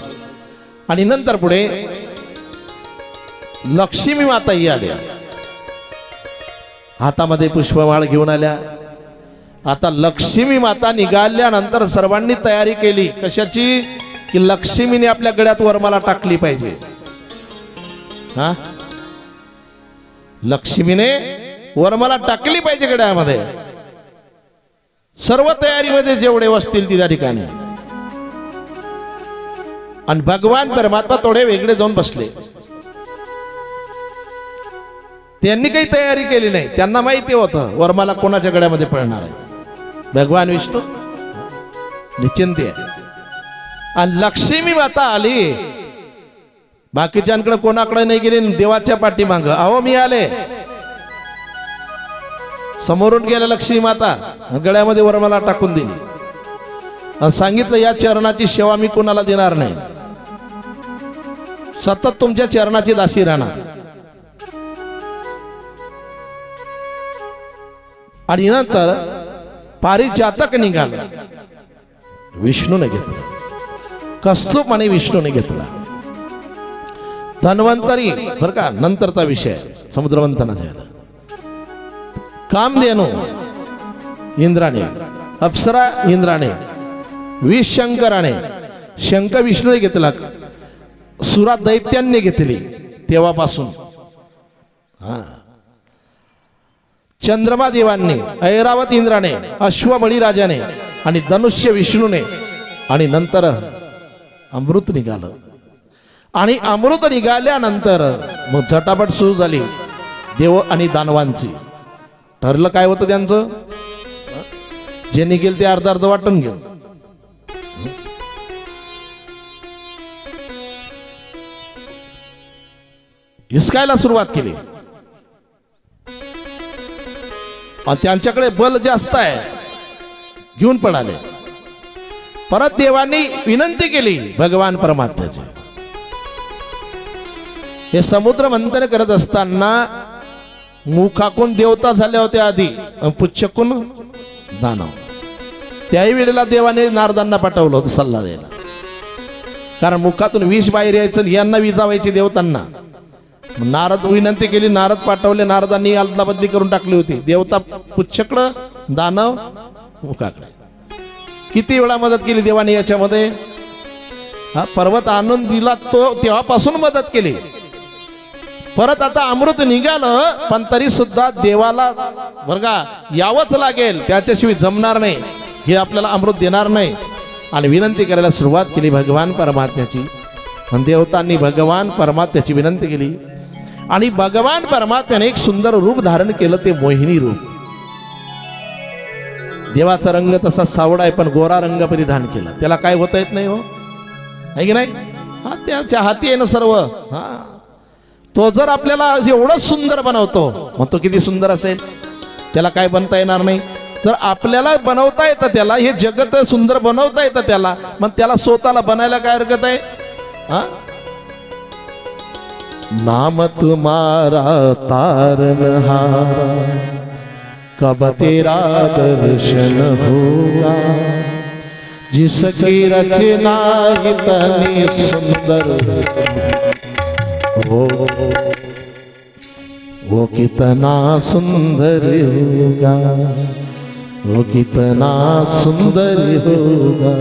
आणि नंतर पुढे लक्ष्मी माता ही आल्या, हातामध्ये पुष्पमाळ घेऊन आल्या. आता लक्ष्मी माता निघाल्यानंतर सर्वांनी तयारी केली. कशाची? की लक्ष्मीने आपल्या गळ्यात वरमाला टाकली पाहिजे. लक्ष्मीने वरमाला टाकली पाहिजे गळ्यामध्ये. सर्व तयारीमध्ये जेवढे बसतील ती त्या ठिकाणी. आणि भगवान परमात्मा थोडे वेगळे जाऊन बसले. त्यांनी काही तयारी केली नाही. त्यांना माहिती होतं वरमाला कोणाच्या गळ्यामध्ये पडणार आहे. भगवान विष्णू निश्चिंती आहे. आणि लक्ष्मी माता आली, बाकीच्यांकडे कोणाकडे नाही गेली, देवाच्या पाठीमाग. अहो मी आले. समोरून गेल्या लक्ष्मी माता गळ्यामध्ये वरमाला टाकून दिली आणि सांगितलं या चरणाची सेवा मी कोणाला देणार नाही, सतत तुमच्या चरणाची दासी राहणार. आणि नंतर पारिजातक निघाला, विष्णूने घेतला, कस्तूप आणि विष्णूने घेतला. धन्वंतरी बर का नंतरचा विषय, समुद्रमंथन झालं. कामधेनू इंद्राने, अप्सरा इंद्राने, विष शंकराने, शंख विष्णूने घेतला, सुरा दैत्यांनी घेतली. तेव्हापासून चंद्रमा देवांनी, ऐरावत इंद्राने, अश्व बळीराजाने आणि धनुष्य विष्णूने. आणि नंतर अमृत निघालं. आणि अमृत निघाल्यानंतर मग झटापट सुरू झाली देव आणि दानवांची. ठरलं काय होतं त्यांचं, जे निघेल ते अर्ध अर्ध वाटून घेऊ. हिसकायला सुरुवात केली. त्यांच्याकडे बल जास्त आहे, घेऊन पडाले. परत देवांनी विनंती केली भगवान परमात्म्याची. हे समुद्र मंथन करत असताना मुखाकून देवता झाल्या होत्या आधी, पुच्छकून दानव. त्याही वेळेला देवाने नारदांना पाठवलं होतं सल्ला द्यायला, कारण मुखातून विष बाहेर यायचं, यांना विजावायचे देवतांना. नारद विनंती केली, नारद पाठवले, नारदांनी अदला बदली करून टाकली होती. देवता पुच्छकडं, दानव मुखाकडे. किती वेळा मदत केली देवाने याच्यामध्ये. हा पर्वत आणून दिला तो तेव्हापासून मदत केली. परत आता अमृत निघालं, पण तरी सुद्धा देवाला बरगा यावंच लागेल, त्याच्याशिवाय जमणार नाही, हे आपल्याला अमृत देणार नाही. आणि विनंती करायला सुरुवात केली भगवान परमात्म्याची. देवतांनी भगवान परमात्म्याची विनंती केली. आणि भगवान परमात्म्याने एक सुंदर रूप धारण केलं, ते मोहिनी रूप. देवाचा रंग तसा सावळा आहे, पण गोरा रंग परिधान केला. त्याला काय होता येत नाही, हो आहे की नाही. हा त्याच्या हाती आहे ना सर्व. हा तो जर आपल्याला एवढं सुंदर बनवतो, मग तो किती सुंदर असेल. त्याला काय बनता येणार नाही. जर आपल्याला बनवता येतं त्याला, हे जगत सुंदर बनवता येतं त्याला, मग त्याला स्वतःला बनायला काय हरकत आहे. नाम तुम्हारा तारनहारा, कब तेरा दर्शन होगा, जिसकी रचना इतनी सुंदर हो, वो कितना सुंदर होगा, वो कितना सुंदर होगा.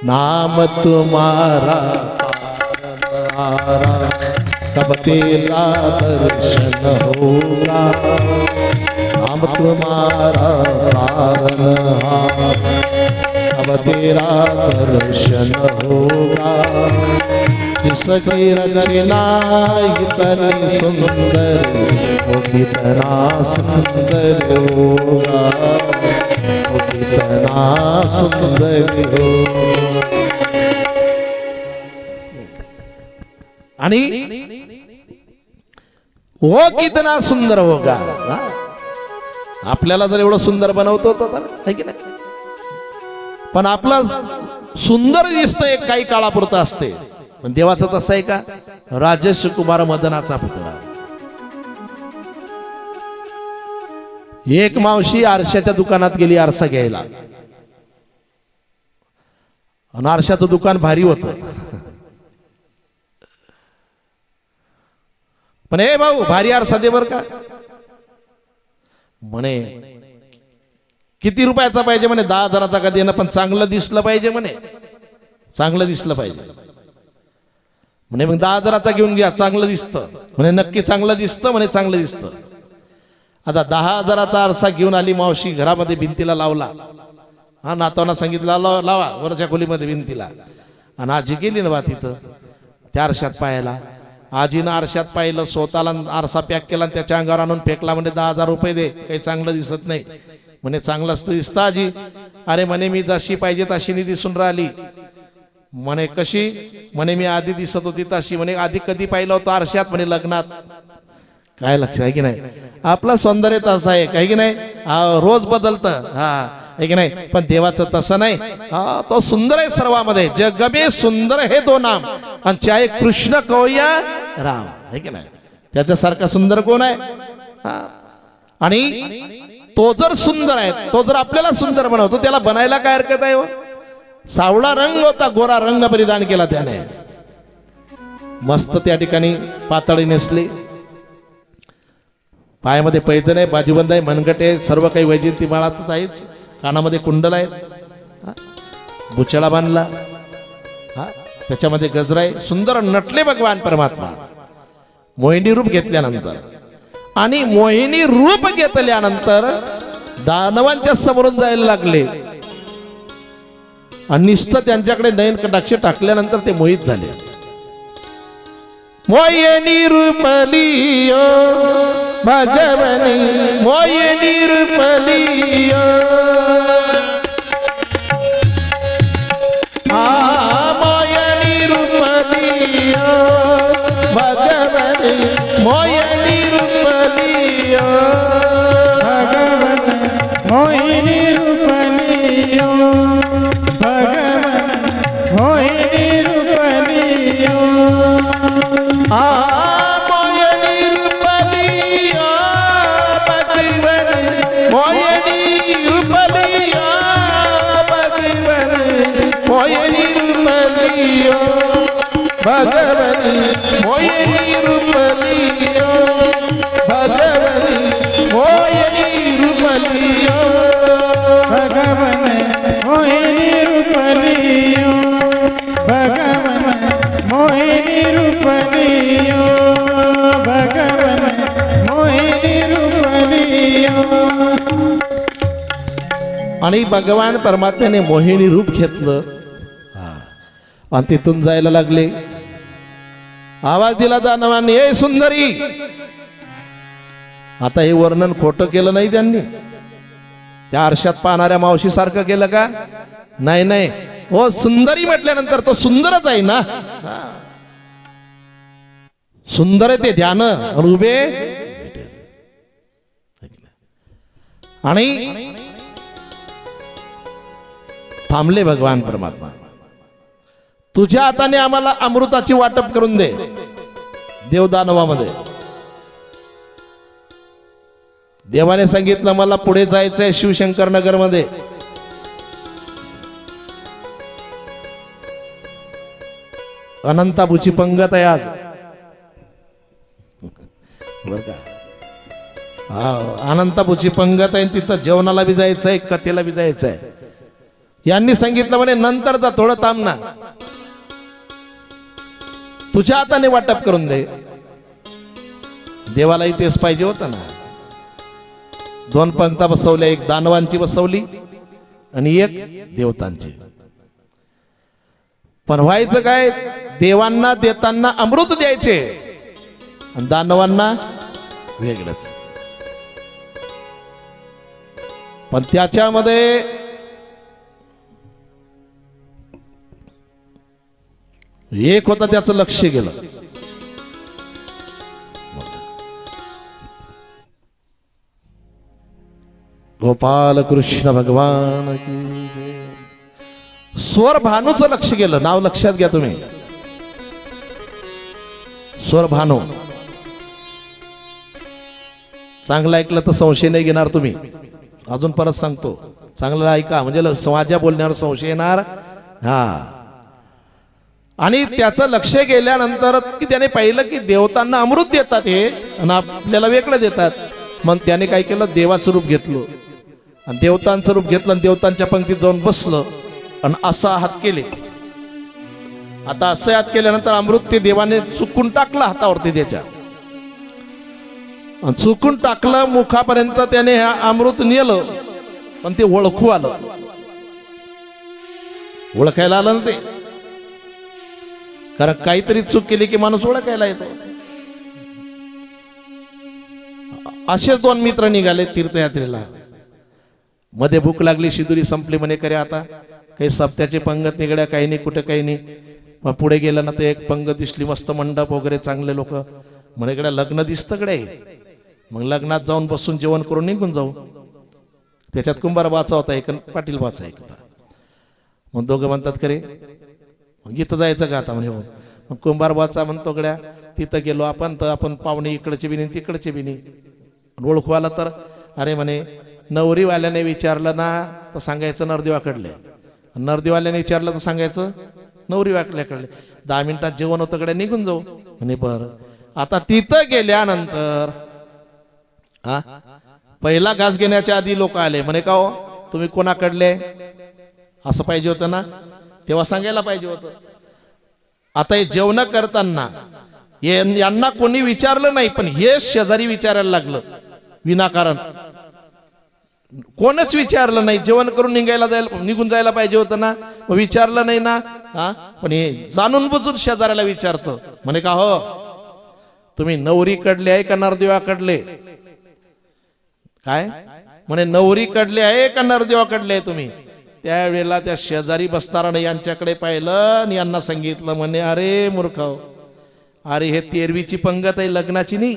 नाम तुम्हारा कब तेरा दर्शन होगा, नाम तुम्हारा तारनहार, कब तेरा दर्शन होगा, जिसकी रचना इतनी सुंदर, वो कितना सुंदर होगा, वो कितना सुंदर होगा. आणि वो कितना सुंदर होगा. आपल्याला जर एवढं सुंदर बनवतो तर आहे की नाही. पण आपलं सुंदर दिसतं एक काही काळापुरतं असते. पण देवाचं तसं आहे का. राजेश कुमार मदनाचा पुतळा. एक मावशी आरशाच्या दुकानात गेली आरसा घ्यायला, आणि आरशाचं दुकान भारी होतं. पण हे भाऊ भारी आरसा दे बर का. म्हणे किती रुपयाचा पाहिजे. म्हणे 10,000चा का देणं, पण चांगलं दिसलं पाहिजे. म्हणे चांगलं दिसलं पाहिजे. म्हणे मग 10,000चा घेऊन घ्या, चांगलं दिसतं. म्हणे नक्की चांगलं दिसतं. म्हणे चांगलं दिसतं. आता 10,000चा आरसा घेऊन आली मावशी, घरामध्ये भिंतीला लावला. हा नातवांना सांगितलं लावा वरच्या खोलीमध्ये भिंतीला. आणि आजी गेली ना बा तिथं त्या आरशात पाहायला. आजीनं आरशात पाहिलं, स्वतःला आरसा पॅक केला आणि त्याच्या अंगावर आणून फेकला. म्हणजे 10,000 रुपये दे, काही चांगलं दिसत नाही. म्हणे चांगलं असतं दिसतं आजी. अरे म्हणे मी जशी पाहिजे तशी दिसून राहिली. म्हणे कशी? म्हणे मी आधी दिसत होती तशी. म्हणे आधी कधी पाहिलं होतं? आरशात. म्हणे लग्नात. काय लक्ष आहे की नाही? आपलं सौंदर्य तसं आहे काय की नाही? रोज बदलतं. हा आहे की नाही? पण देवाचं तसं नाही. हा तो सुंदर आहे सर्वांमध्ये. जग में सुंदर है तो नाम, आणि चाहे कृष्ण को या राम, आहे की नाही? त्याच्यासारखा सुंदर कोण आहे? आणि तो जर सुंदर आहे, तो जर आपल्याला सुंदर बनवतो, त्याला बनायला काय हरकत आहे? सावळा रंग होता, गोरा रंग परिधान केला त्याने. मस्त त्या ठिकाणी पातळी नेसली, पायामध्ये पैजण आहे, बाजूबंद आहे, मनगट आहे, सर्व काही वैजयंती माळातच आहेच. कानामध्ये कुंडल आहे, बुचडा बांधला, त्याच्यामध्ये गजरा आहे. सुंदर नटले भगवान परमात्मा मोहिनी रूप घेतल्यानंतर. आणि मोहिनी रूप घेतल्यानंतर दानवांच्या समोरून जायला लागले. आणि नुसतं त्यांच्याकडे नयन कटाक्ष टाकल्यानंतर ते मोहित झाले. मोहिनी रूपलियो भगवनी, मोहिनी रूपलियो, मोहिनी रूपलियो भगवनी, मोहिनी रूपलियो भगवन मोहिनी रूपलियो, भगवन मोहिनी रूपलियो, मोहिनी रूपलियो भगवन, मोहिनी रूपलियो भगवन, मोहिनी रूपलियो भगवनी, मोहिनी रूपलियो भगवनी, मोहिनी रूपलियो भगवन मोहिनी रूपलियो, भगवन मोहिनी रूपलियो, भगवन मोहिनी रूपलियो. आणि भगवान परमात्म्याने मोहिनी रूप घेतलं आणि तिथून जायला लागले. आवाज दिला दानवांनी, ए सुंदरी. आता हे वर्णन खोटं केलं नाही त्यांनी. त्या आरशात पाहणाऱ्या मावशी सारखं केलं का? नाही नाही. हो, सुंदरी म्हटल्यानंतर तो सुंदरच आहे ना. सुंदर आहे ते ध्यान उभे. आणि थांबले भगवान परमात्मा. तुझ्या हाताने आम्हाला अमृताची वाटप करून दे. देवदानवामध्ये देवाने सांगितलं मला पुढे जायचंय शिवशंकर नगर मध्ये. अनंताबूची पंगत आहे आज बर का. अनंताबूची पंगत आहे, तिथं जेवणाला बी जायचंय, कथेला बी जायचंय. यांनी सांगितलं म्हणे नंतर जा, थोडं थांब ना, तुझ्या हाताने वाटप करून दे. देवालाही तेच पाहिजे होतं ना. 2 पंक्ता बसवल्या, एक दानवांची बसवली आणि एक देवतांची. पण व्हायचं काय? देवांना देताना अमृत द्यायचे आणि दानवांना वेगळंच. पण त्याच्यामध्ये एक होता, त्याचं लक्ष गेलं. गोपाल कृष्ण भगवान की जय. स्वर भानूचं लक्ष गेलं. नाव लक्षात घ्या तुम्ही, स्वर भानू. चांगलं ऐकलं तर संशय नाही घेणार तुम्ही. अजून परत सांगतो, चांगलं ऐका म्हणजे माझ्या बोलण्यावर संशय येणार. हा. आणि त्याचं लक्ष गेल्यानंतर की त्याने पाहिलं की देवतांना अमृत देतात हे आणि आपल्याला वेगळं देतात. मग त्याने काय केलं? देवाचं रूप घेतलं आणि देवतांचं रूप घेतलं आणि देवतांच्या पंक्तीत जाऊन बसलं आणि असा हात केले. आता असं हात केल्यानंतर अमृत ते देवाने चुकून टाकलं हातावरती त्याच्या, आणि चुकून टाकलं मुखापर्यंत. त्याने हा अमृत नेलं पण ते ओळखू आलं. ओळखायला आलं ना ते, कारण काहीतरी चूक केली की माणूस ओळखायला येतो. असेच 2 मित्र निघाले तीर्थयात्रेला. मध्ये भूक लागली, शिदुरी संपली. म्हणे करे आता काही सप्त्याची पंगत निघड्या, काही नाही कुठे काही नाही. मग पुढे गेलं ना ते एक पंगत दिसली मस्त, मंडप वगैरे चांगले लोक. म्हणे इकडे लग्न दिसतं कडे, मग लग्नात जाऊन बसून जेवण करून निघून जाऊ. त्याच्यात कुंभार बाचा होता एक, पाटील बाचा एक होता. मग दोघं म्हणतात खरे मग इथं जायचं का आता म्हणे. हो. मग कुंभार बाचा म्हणतो गड्या तिथं गेलो आपण तर आपण पाहुणे इकडचे बी नाही तिकडचे बी नाही. ओळखू आला तर अरे म्हणे नवरीवाल्याने विचारलं ना तर सांगायचं नरदेवाकडले, नरदेवाल्याने विचारलं तर सांगायचं नवरीवाल्याकडले. 10 मिनिटात जेवण होतं कडे निघून जाऊ म्हणे. बरं. आता तिथं गेल्यानंतर पहिला घास घेण्याच्या आधी लोक आले. म्हणे का हो तुम्ही कोणाकडले, असं पाहिजे होतं ना, तेव्हा सांगायला पाहिजे होतं. आता हे जेवण करताना यांना कोणी विचारलं नाही, पण हे शेजारी विचारायला लागलं विनाकारण. कोणच विचारलं नाही, जेवण करून निघून जायला पाहिजे होतं ना, विचारलं नाही ना. पण हे जाणून बुजून शेजाऱ्याला विचारतं. म्हणे का हो तुम्ही नवरीकडले आहे का नरदेवाकडले, काय म्हणे नवरीकडले आहे का नरदेवाकडले आहे तुम्ही. त्यावेळेला त्या शेजारी बसणाराने यांच्याकडे पाहिलं आणि यांना सांगितलं. म्हणे अरे मूर्ख, अरे हे 13वीची पंगत आहे लग्नाची नाही.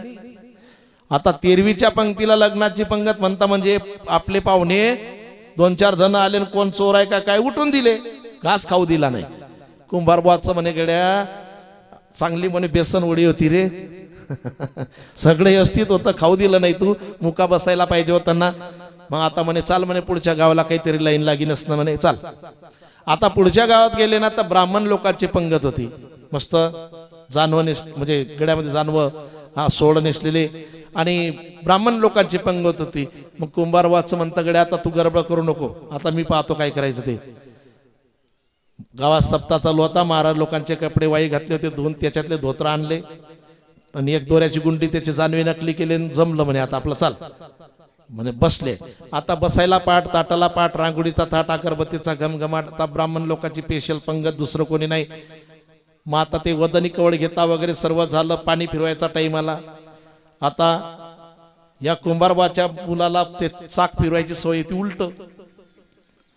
आता 13वीच्या पंक्तीला लग्नाची पंगत म्हणता म्हणजे आपले पाहुणे 2-4 जण आले, कोण चोर आहे का काय उठून दिले, घास खाऊ दिला नाही. कुंभारबाचं म्हणे गड्या चांगली म्हणे बेसन उडी होती रे, सगळे व्यवस्थित होतं, खाऊ दिलं नाही तू, मुका बसायला पाहिजे होता ना. मग आता म्हणे चाल म्हणे पुढच्या गावाला काहीतरी लाईन लागी नसणं म्हणे, चाल. आता पुढच्या गावात गेले ना तर ब्राह्मण लोकांची पंगत होती मस्त, जानवं म्हणजे गड्यामध्ये जानवं सोड नेसलेले आणि ब्राह्मण लोकांची पंगत होती. मग कुंभारवाचं म्हणतं गड्या आता तू गडबड करू नको, आता मी पाहतो काय करायचं ते. गावात सप्ताह चालू होता, महाराज लोकांचे कपडे वाई घातले होते धुवून, त्याच्यातले धोत्र आणले आणि एक दोऱ्याची गुंडी त्याची जानवे नकली केली, जमलं म्हणे आता आपलं चाल म्हणे. बसले. आता बसायला पाठ, ताटाला पाठ, रांगोळीचा थाट, अगरबत्तीचा घमघमाट. आता ब्राह्मण लोकांची स्पेशल पंगत, दुसरं कोणी नाही. मग आता ते वदनी कवळ घेता वगैरे सर्व झालं, पाणी फिरवायचा टाइम आला. आता या कुंभारबाच्या मुलाला ते चाक फिरवायची सवय ती उलट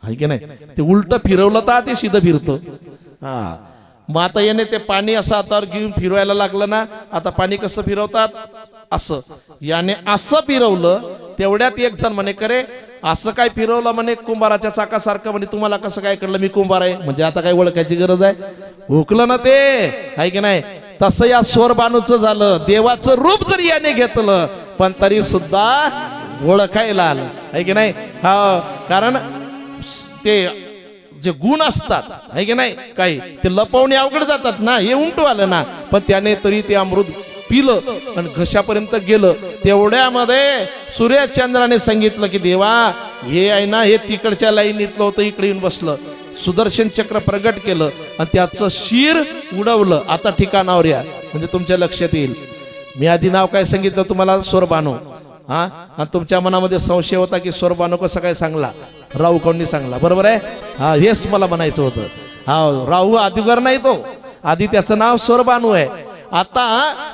आहे की नाही, ते उलट फिरवलं तर ते सीधं फिरतं. मग आता याने ते पाणी असं हातावर घेऊन फिरवायला लागलं ना. आता पाणी कसं फिरवतात, असं याने असं फिरवलं. तेवढ्यात एक जण म्हणे करे असं काय फिरवलं म्हणे कुंभाराच्या चाकासारखं. म्हणे तुम्हाला कसं काय कळलं मी कुंभार आहे, म्हणजे आता काय ओळखायची गरज आहे, हुकलं ना ते आहे की नाही. तसं या सोरबानूचं झालं. देवाचं रूप जरी याने घेतलं पण तरी सुद्धा ओळखायला आलं आहे की नाही. हा, कारण ते जे गुण असतात आहे की नाही काही ते लपवणे अवघड जातात ना, हे उमटू आलं ना. पण त्याने तरी ते अमृत पिलं आणि घशापर्यंत गेलं. तेवढ्यामध्ये सूर्यचंद्राने सांगितलं की देवा हे आहे ना, हे तिकडच्या लाईनीतलं होतं, इकडे येऊन बसलं. सुदर्शन चक्र प्रगट केलं आणि त्याचं शिर उडवलं. आता ठिकाणावर या म्हणजे तुमच्या लक्षात येईल. मी आधी नाव काय सांगितलं तुम्हाला, सोरबानो. आणि तुमच्या मनामध्ये संशय होता की सोरबानो कसं काय सांगला, राहू कोणी सांगला, बरोबर आहे. हा, हेच मला म्हणायचं होतं. हा, राहू आदिगर नाही तो, आधी त्याचं नाव सोरबानू आहे. आता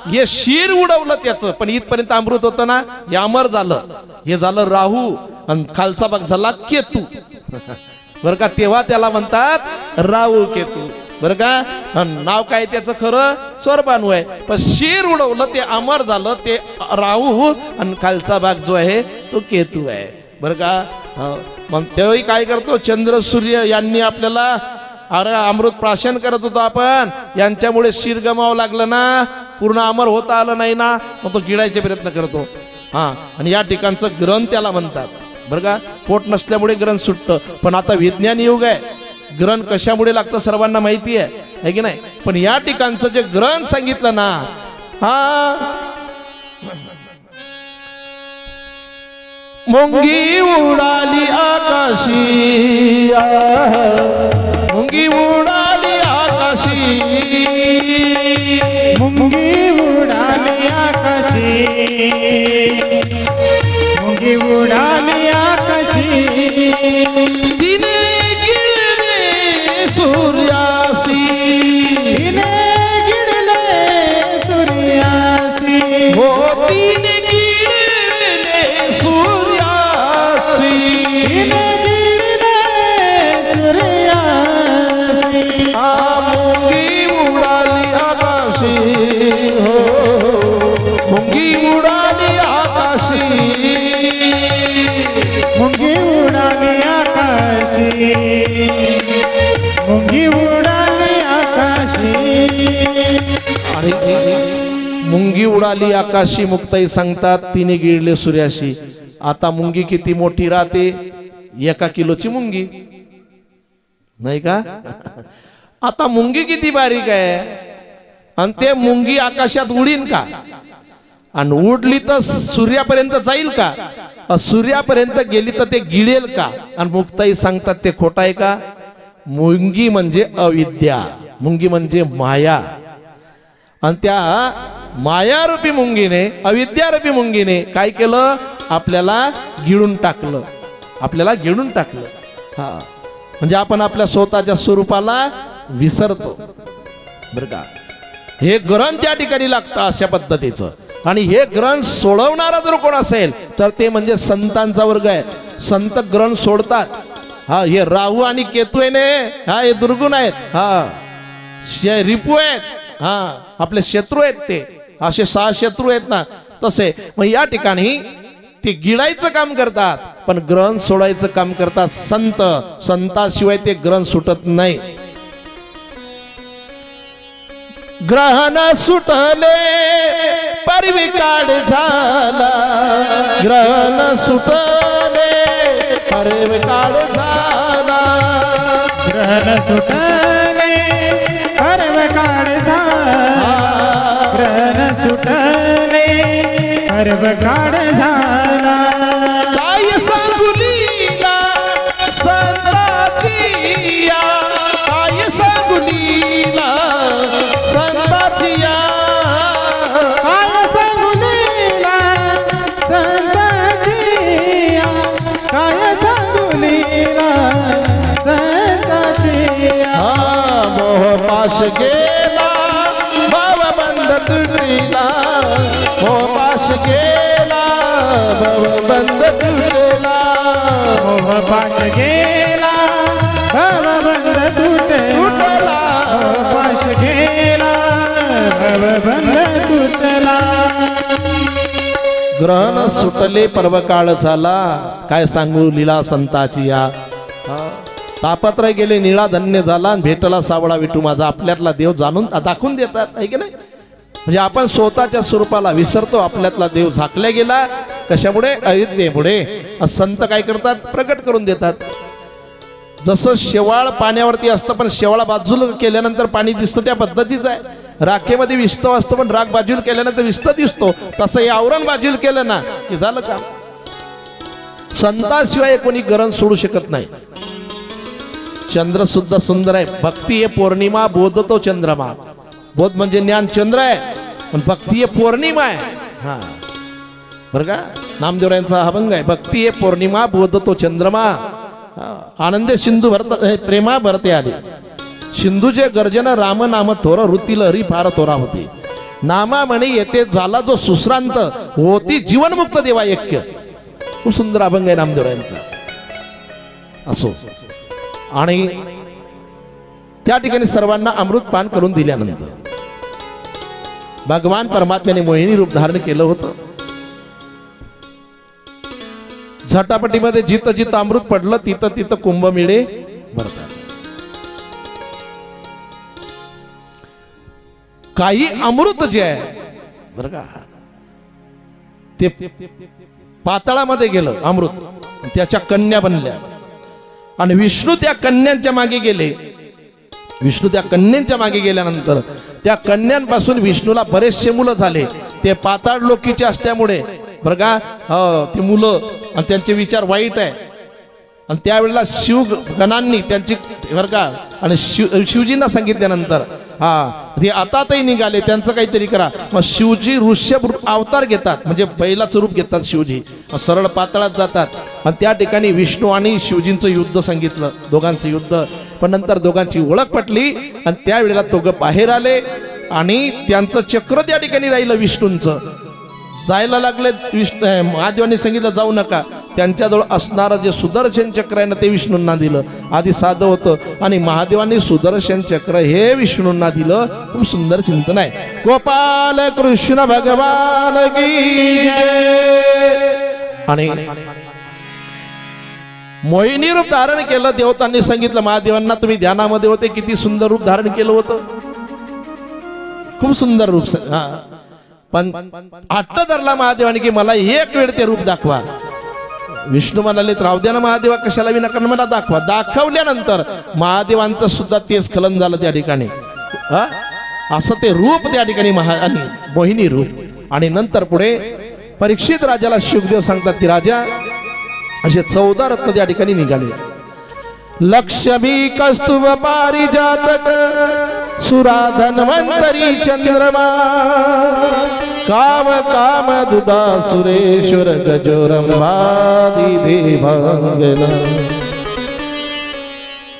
हे शिर उडवलं त्याचं, पण इथपर्यंत अमृत होतं ना, हे अमर झालं. हे झालं राहू आणि खालचा भाग झाला केतू बरं का. तेव्हा त्याला म्हणतात राहू केतू बरं का. नाव काय त्याचं खरं सोरबानू आहे, पण शिर उडवलं ते अमर झालं, ते राहू आणि खालचा भाग जो आहे तो केतू आहे बरं का. मग तेव्हाही काय करतो, चंद्र सूर्य यांनी आपल्याला अरे अमृत प्राशन करत होतो आपण, यांच्यामुळे शिर गमावं लागलं ना, पूर्ण अमर होता आलं नाही ना, मग तो गिळायचे प्रयत्न करतो. आणि या ठिकाणचं ग्रहण त्याला म्हणतात बरं का. पोट नसल्यामुळे ग्रहण सुटतं, पण आता विज्ञान युग आहे, ग्रहण कशामुळे लागतं सर्वांना माहिती आहे की नाही. पण या ठिकाणचं जे ग्रहण सांगितलं ना, मुंगी उडाली आकाशी, मुंगी उडाली आकाशी, मुंगी उडाली आकाशी, मुंगी उडाली आकाशी. तिने गिळले सूर्यासी, तिने गिळले सूर्यासी, हो तिने गिळले सूर्यासी, तिने गिळले सूर्यासी. मुंगी उडाली आकाशी आणि मुंगी उडाली आकाशी मुक्ताई सांगतात तिने गिळले सूर्याशी. आता मुंगी किती मोठी राहते, 1 किलोची मुंगी नाही का. आता मुंगी किती बारीक आहे, आणि ते मुंगी आकाशात उडीन का, आणि उडली तर सूर्यापर्यंत जाईल का, सूर्यापर्यंत गेली तर ते गिळेल का. आणि मुक्ताई सांगतात ते खोट आहे का. मुंगी म्हणजे अविद्या, मुंगी म्हणजे माया, आणि त्या मायारूपी मुंगीने, अविद्यारूपी मुंगीने काय केलं, आपल्याला गिळून टाकलं, आपल्याला गिळून टाकलं. हा म्हणजे आपण आपल्या स्वतःच्या स्वरूपाला विसरतो बरं का. हे ग्रहण त्या ठिकाणी लागतं अशा पद्धतीचं. आणि हे ग्रहण सोडवणारा जर कोण असेल तर ते म्हणजे संतांचा वर्ग आहे. संत ग्रहण सोडतात. हा हे राहू आणि केतू आहे ने, हा हे दुर्गुण आहेत, हा रिपू आहेत, हा आपले शत्रू आहेत. ते असे 6 शत्रू आहेत ना तसे. मग या ठिकाणी ते गिळायचं काम करतात पण ग्रहण सोडायचं काम करतात संत. संताशिवाय ते ग्रहण सुटत नाही. ग्रहण सुटले परविकाळ झाला, ग्रहण सुटले परविकाळ झाला, ग्रहण सुटले परविकाळ झाला, ग्रहण सुटले परविकाळ झाला. काय सांगू लीला संताची या, काय सांगू लीला संताची या, काय सांगू लीला संताची या, काय सांगू लीला संताची या. मोह पाश गेला भाव बंद तुटला, मोह पाश गेला भाव बंद तुटला, मोह पाश गेला भाव बंद तुटला, पाश गेला भाव बंद तुटला. ग्रहण सुटले पर्वकाळ झाला, काय सांगू लीला संताची या. तापत्रय गेले निळा धन्य झाला, आणि भेटला सावळा विठू माझा. आपल्यातला देव जाणून दाखवून देतात आहे की नाही. म्हणजे आपण स्वतःच्या स्वरूपाला विसरतो. आपल्यातला देव झाकला गेला कशामुळे, अविद्येमुळे. संत काय करतात, प्रकट करून देतात. जसं शेवाळ पाण्यावरती असतं पण शेवाळ बाजूला केल्यानंतर पाणी दिसतं, त्या पद्धतीचं आहे. राखेमध्ये विस्तव असतो पण राख बाजूला केल्यानंतर विस्त दिसतो. तसं हे आवरण बाजूला केलं ना की झालं काम. संताशिवाय कोणी ग्रहण सोडू शकत नाही. चंद्र सुद्धा सुंदर आहे. भक्ती हे पौर्णिमा, बोध तो चंद्रमा. बोध म्हणजे ज्ञान चंद्र आहे, पण भक्ती हे पौर्णिमा आहे. हा बरं का, नामदेवरायांचा अभंग आहे. भक्ती हे पौर्णिमा, बोध तो चंद्रमा. आनंदे सिंधू भरत प्रेमा भरते आले, सिंधूचे गर्जन राम नाम थोर, वृत्तील हरी फार थोरा होती. नामा म्हणे येते झाला जो सुश्रांत, होती जीवनमुक्त देवा ऐक्य. खूप सुंदर अभंग आहे नामदेवरायांचा. असो, आणि त्या ठिकाणी सर्वांना अमृत पान करून दिल्यानंतर भगवान परमात्म्याने मोहिनी रूप धारण केलं होतं. झटापटीमध्ये जिथं जिथं अमृत पडलं तिथं तिथं कुंभमेळे भरतात. काही अमृत जे आहे बरं का, ते पाताळामध्ये गेलं अमृत, त्याच्या कन्या बनल्या. आणि विष्णू त्या कन्यांच्या मागे गेले. विष्णू त्या कन्यांच्या मागे गेल्यानंतर त्या कन्यांपासून विष्णूला बरेचसे मुलं झाले. ते पाताळ लोकीचे असल्यामुळे बरं का, ते मुलं आणि त्यांचे विचार वाईट आहे. आणि त्यावेळेला शिवगणांनी त्यांची बरं का, आणि शिवजींना सांगितल्यानंतर ते आतातही निघाले, त्यांचं काहीतरी करा. मग शिवजी ऋषभ अवतार घेतात, म्हणजे बैलाचं रूप घेतात शिवजी, सरळ पाताळात जातात. आणि त्या ठिकाणी विष्णू आणि शिवजींचं युद्ध सांगितलं, दोघांचं युद्ध. पण नंतर दोघांची ओळख पटली आणि त्यावेळेला दोघं बाहेर आले आणि त्यांचं चक्र त्या ठिकाणी राहिलं विष्णूंचं. जायला लागले, महादेवांनी सांगितलं जाऊ नका. त्यांच्याजवळ असणारं जे सुदर्शन चक्र आहे ना ते विष्णूंना दिलं. आधी साधं होतं आणि महादेवांनी सुदर्शन चक्र हे विष्णूंना दिलं. खूप सुंदर चिंतन आहे. गोपाल कृष्ण भगवान की जय. आणि मोहिनी रूप धारण केलं. देवतांनी सांगितलं महादेवांना तुम्ही ध्यानामध्ये होते, किती सुंदर रूप धारण केलं होतं, खूप सुंदर रूप. हा पण हट्ट धरला महादेवाने की मला एक वेळ ते रूप दाखवा. विष्णू म्हणाले राहू द्या ना महादेवा, कशाला विनाकारण मला दाखवा. दाखवल्यानंतर महादेवांचं सुद्धा तेच स्खलन झालं त्या ठिकाणी. असं ते रूप त्या ठिकाणी मोहिनी रूप. आणि नंतर पुढे परीक्षित राजाला शुकदेव सांगतात की राजा असे 14 रत्न त्या ठिकाणी निघाले. लक्ष्मी कस्तुभ पारिजातक सुरा धन्वंतरी चंद्रमा काम काम दुदा सुरेश्वर गजोरंभादी देवांगना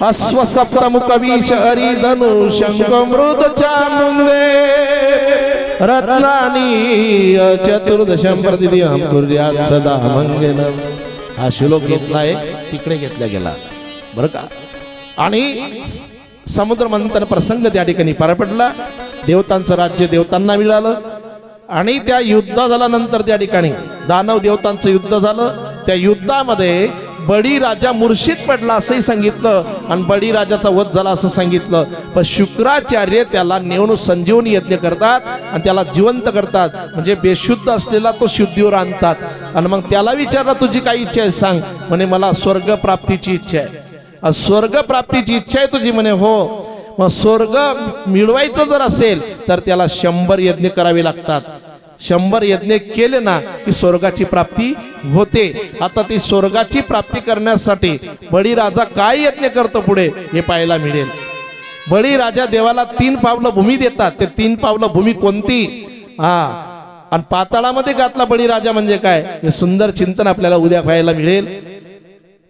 अश्व सप्तमुख विष हरिधनु शंख मृद चामुंडे रत्नानी चतुर्दशम प्रतिदिनं कुर्यात् सदा मंगलम. हा श्लोक घेतलाय तिकडे घेतला गेला बरं का. आणि समुद्र मंथन प्रसंग त्या ठिकाणी पार पडला. देवतांचं राज्य देवतांना मिळालं. आणि त्या युद्ध झाल्यानंतर त्या ठिकाणी दानव देवतांचं युद्ध झालं. त्या युद्धामध्ये बळीराजा मूर्छित पडला असंही सांगितलं आणि बळीराजाचा वध झाला असं सांगितलं. पण शुक्राचार्य त्याला नेऊन संजीवनी यज्ञ करतात आणि त्याला जिवंत करतात. म्हणजे बेशुद्ध असलेला तो शुद्धीवर आणतात. आणि मग त्याला विचारलं तुझी काय इच्छा आहे सांग. म्हणे मला स्वर्ग प्राप्तीची इच्छा आहे. स्वर्ग प्राप्तीची इच्छा आहे तुझी म्हणे हो. मग स्वर्ग मिळवायचं जर असेल तर त्याला 100 यज्ञ करावे लागतात. 100 यज्ञ केले ना की स्वर्गाची प्राप्ती होते. आता ती स्वर्गाची प्राप्ती करण्यासाठी बळीराजा काय यज्ञ करतो पुढे हे पाहायला मिळेल. बळीराजा देवाला 3 पावलं भूमी देतात. ते 3 पावलं भूमी कोणती? आणि पाताळामध्ये घातला बळीराजा म्हणजे काय हे सुंदर चिंतन आपल्याला उद्या पाहायला मिळेल.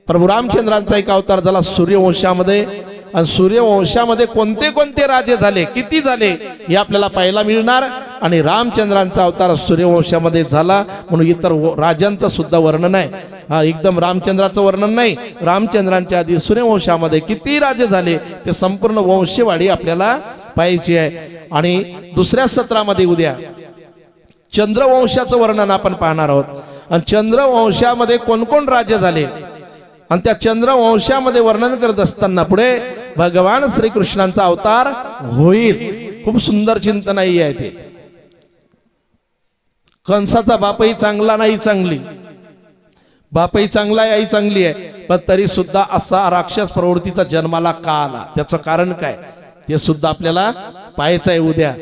प्रभू रामचंद्रांचा एक अवतार झाला सूर्यवंशामध्ये. आणि सूर्यवंशामध्ये कोणते कोणते राजे झाले, किती झाले हे आपल्याला पाहायला मिळणार. आणि रामचंद्रांचा अवतार सूर्यवंशामध्ये झाला म्हणून इतर राजांचं सुद्धा वर्णन आहे. हा एकदम रामचंद्राचं वर्णन नाही. रामचंद्रांच्या आधी सूर्यवंशामध्ये किती राजे झाले ते संपूर्ण वंशवाडी आपल्याला पाहायची आहे. आणि दुसऱ्या सत्रामध्ये उद्या चंद्रवंशाचं वर्णन आपण पाहणार आहोत. आणि चंद्रवंशामध्ये कोण कोण राजे झाले आणि त्या चंद्रवंशामध्ये वर्णन करत असताना पुढे भगवान श्रीकृष्णांचा अवतार होईल. खूप सुंदर चिंतन आहे ते. कंसाचा बापही चांगला नाही चांगली, बापही चांगला आहे आई चांगली आहे, पण तरी सुद्धा असा राक्षस प्रवृत्तीचा जन्माला का आला त्याचं कारण काय ते सुद्धा आपल्याला पाहायचं आहे उद्या.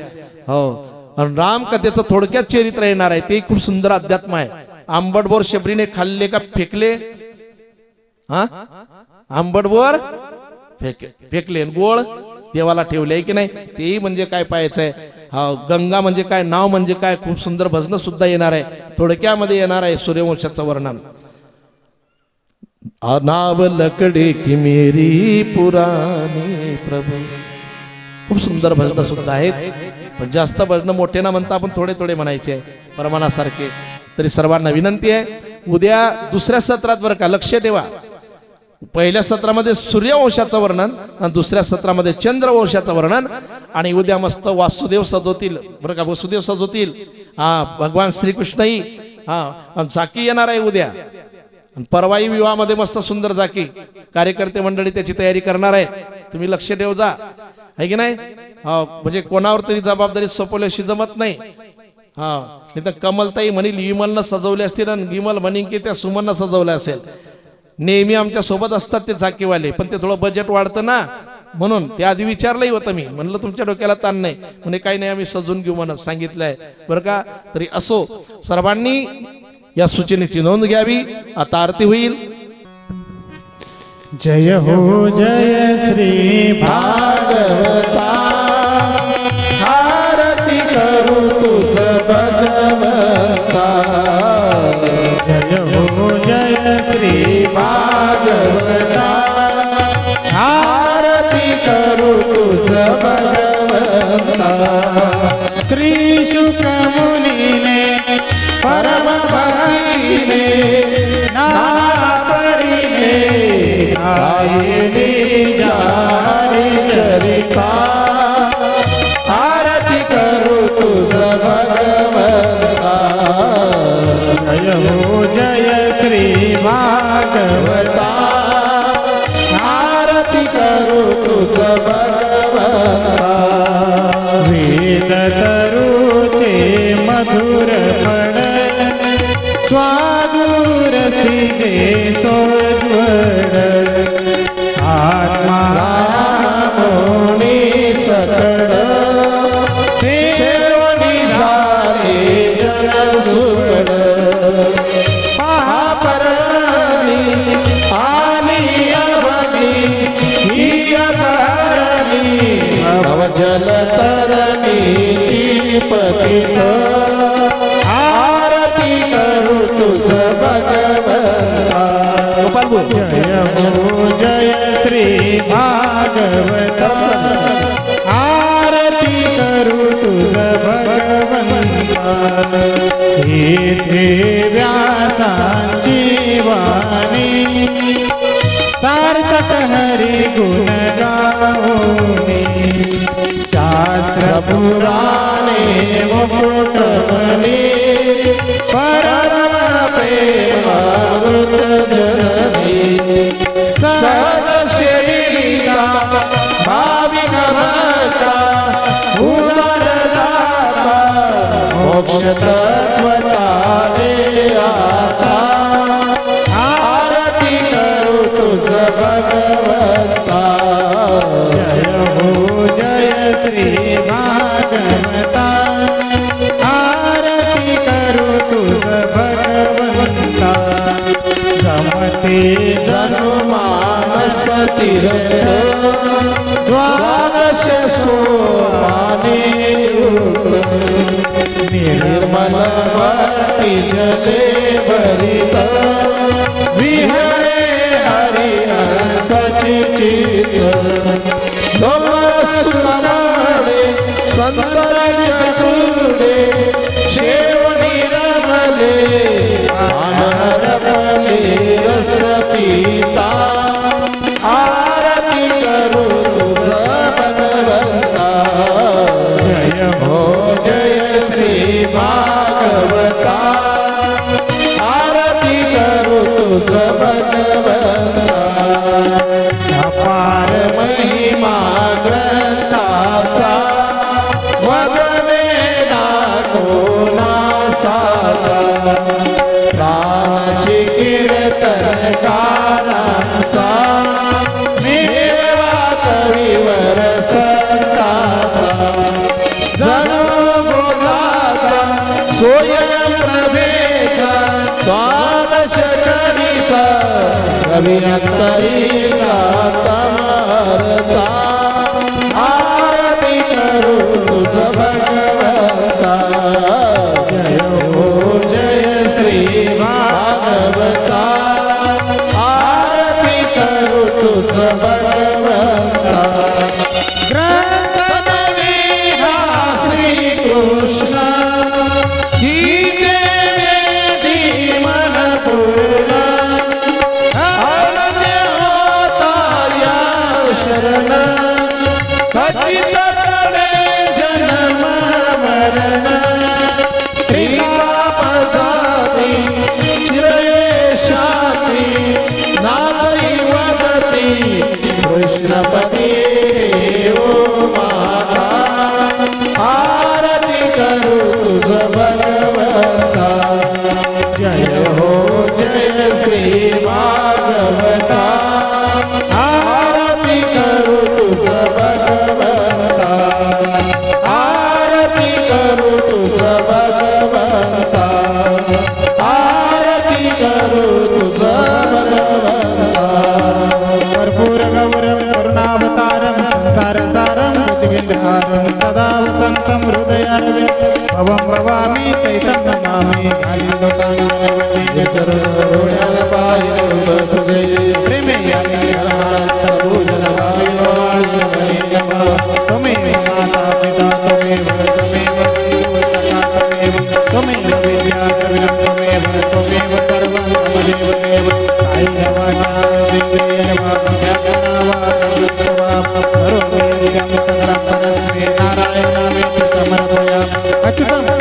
हो राम कथेचं थोडक्यात चरित्र येणार आहे. ते खूप सुंदर अध्यात्म आहे. आंबटबोर शबरीने खाल्ले का फेकले? आंबटबोर फेकले, गोळ देवाला ठेवले की नाही तेही म्हणजे काय पाहायचंय. गंगा म्हणजे काय, नाव म्हणजे काय, खूप सुंदर भजन सुद्धा येणार आहे. थोडक्यामध्ये येणार आहे सूर्यवंशाचं वर्णन. नाव लकडे की मेरी पुराणी प्रभू. खूप सुंदर भजन सुद्धा आहेत. पण जास्त भजन मोठे ना म्हणता आपण थोडे थोडे म्हणायचे प्रमाणासारखे. तरी सर्वांना विनंती आहे उद्या दुसऱ्या सत्रात बरं का लक्ष ठेवा. पहिल्या सत्रामध्ये सूर्यवंशाचं वर्णन आणि दुसऱ्या सत्रामध्ये चंद्रवंशाचं वर्णन. आणि उद्या मस्त वासुदेव सजवतील बरं का, वसुदेव सजवतील. भगवान श्रीकृष्णही झाकी येणार आहे उद्या. परवाई विवाहामध्ये मस्त सुंदर झाकी कार्यकर्ते मंडळी त्याची तयारी करणार आहेत. तुम्ही लक्ष ठेव जा आहे की नाही. म्हणजे कोणावर तरी जबाबदारी सोपवल्याशी जमत नाही. नाही तर कमलताई म्हणील विमलनं सजवले असतील आणि विमल म्हणीन की त्या सुमननं सजवलं असेल. नेहमी आमच्या सोबत असतात ते झाकीवाले, पण ते थोडं बजेट वाढतं ना म्हणून ते आधी विचारलंही होतं मी. म्हणलं तुमच्या डोक्याला ताण नाही म्हणे काही नाही आम्ही सजून घेऊ म्हणत सांगितलंय बरं का. तरी असो सर्वांनी या सूचनेची नोंद घ्यावी. आता आरती होईल. जय हो जय श्री भागवता आरती करू तुझ भगवंता. जय हो जय श्री भागवता आरती करू तुझ भगवंता. श्री शुक मुनीने परम भक्तीने नापरीने गायिनी जारी चरिता. आरती करू तुझ भगवंता. जय हो जय श्री भागवता तुझ भगवंता वेद तरुचे मधुर फळ स्वादुरसी जे सोज्वळ आत्मा मोनी सकळ सेवनी झाले जन सुकळ महापरणी आली अभनी ही अधरणी भवजल तरणी पतित आरती करू तुझ भगवंता जय हो जय श्री भागवत आरती करू तुझ भगवंता इथे व्यासांची वाणी सार्थक हरी गुण गाऊनी शास्त्र पुराणे मुकुटमणी परम प्रेमावृत जननी सहज सेविका भाविक भक्ता उदार दाता मोक्ष तत्वता दे आता आरती करू तुझ भगवंता जय हो जय श्री भागवता आरती करू तुझ भगवंता गमते जनु मानस तीर्थ द्वादश सोपाने निर्मल भक्ति जले भरित विहरे हरि सचिचित सुनाडे संत कुरुडे शेव निरमले आनरमले रस पीता आरती करू तुझ भगवंता जय हो जय श्री भागवता आरती करू तुझ भगवंता अपार महिमा ग्रंथाचा वदने नासाचा प्राणाची कीर्तनकारांचा मेवा कविवर संताचा जणू बोधाचा स्वयं प्रभेचा द्वादश कडीचा कवी अंतरीचा तमारता आरती करू तुझ भगवंता जय हो जय श्री भागवता आरती करू तुझ भगवंता ग्रंथ नवीहा श्री कृष्ण गीते वेदी मन पूर्ण अनन्य होता या शरण खचित करे जन्म मरण त्रिपाप जाती चिरेशाती नादई वदती कृष्णपती ओ माता आरती करू तुझ भगवंता जय हो जय श्री भागवता आरती करू तुझ भगवंता आरती करू तुझ भगवंता आरती करू तुझ भगवंता कर्पूर गौरम करुणावतारम संसार सारम भुजगेन्द्रहारम सदा वसंतम हृदयारविंद भवं भवामी सहितं नमामि कालिन्दोकाङ्गनवल्ली चरण पाय तुझे प्रेमे भूषण भाविनो त्वमेव माता पिता त्वमेव सखा त्वमेव विद्या द्रविणं त्वमेव सर्वं त्वमेव देव कायेन वाचा सेन्द्रियेण वा मनसा वा करोमि यं सकलं परस्मै नारायणावेति समर्पयामि अच्युतं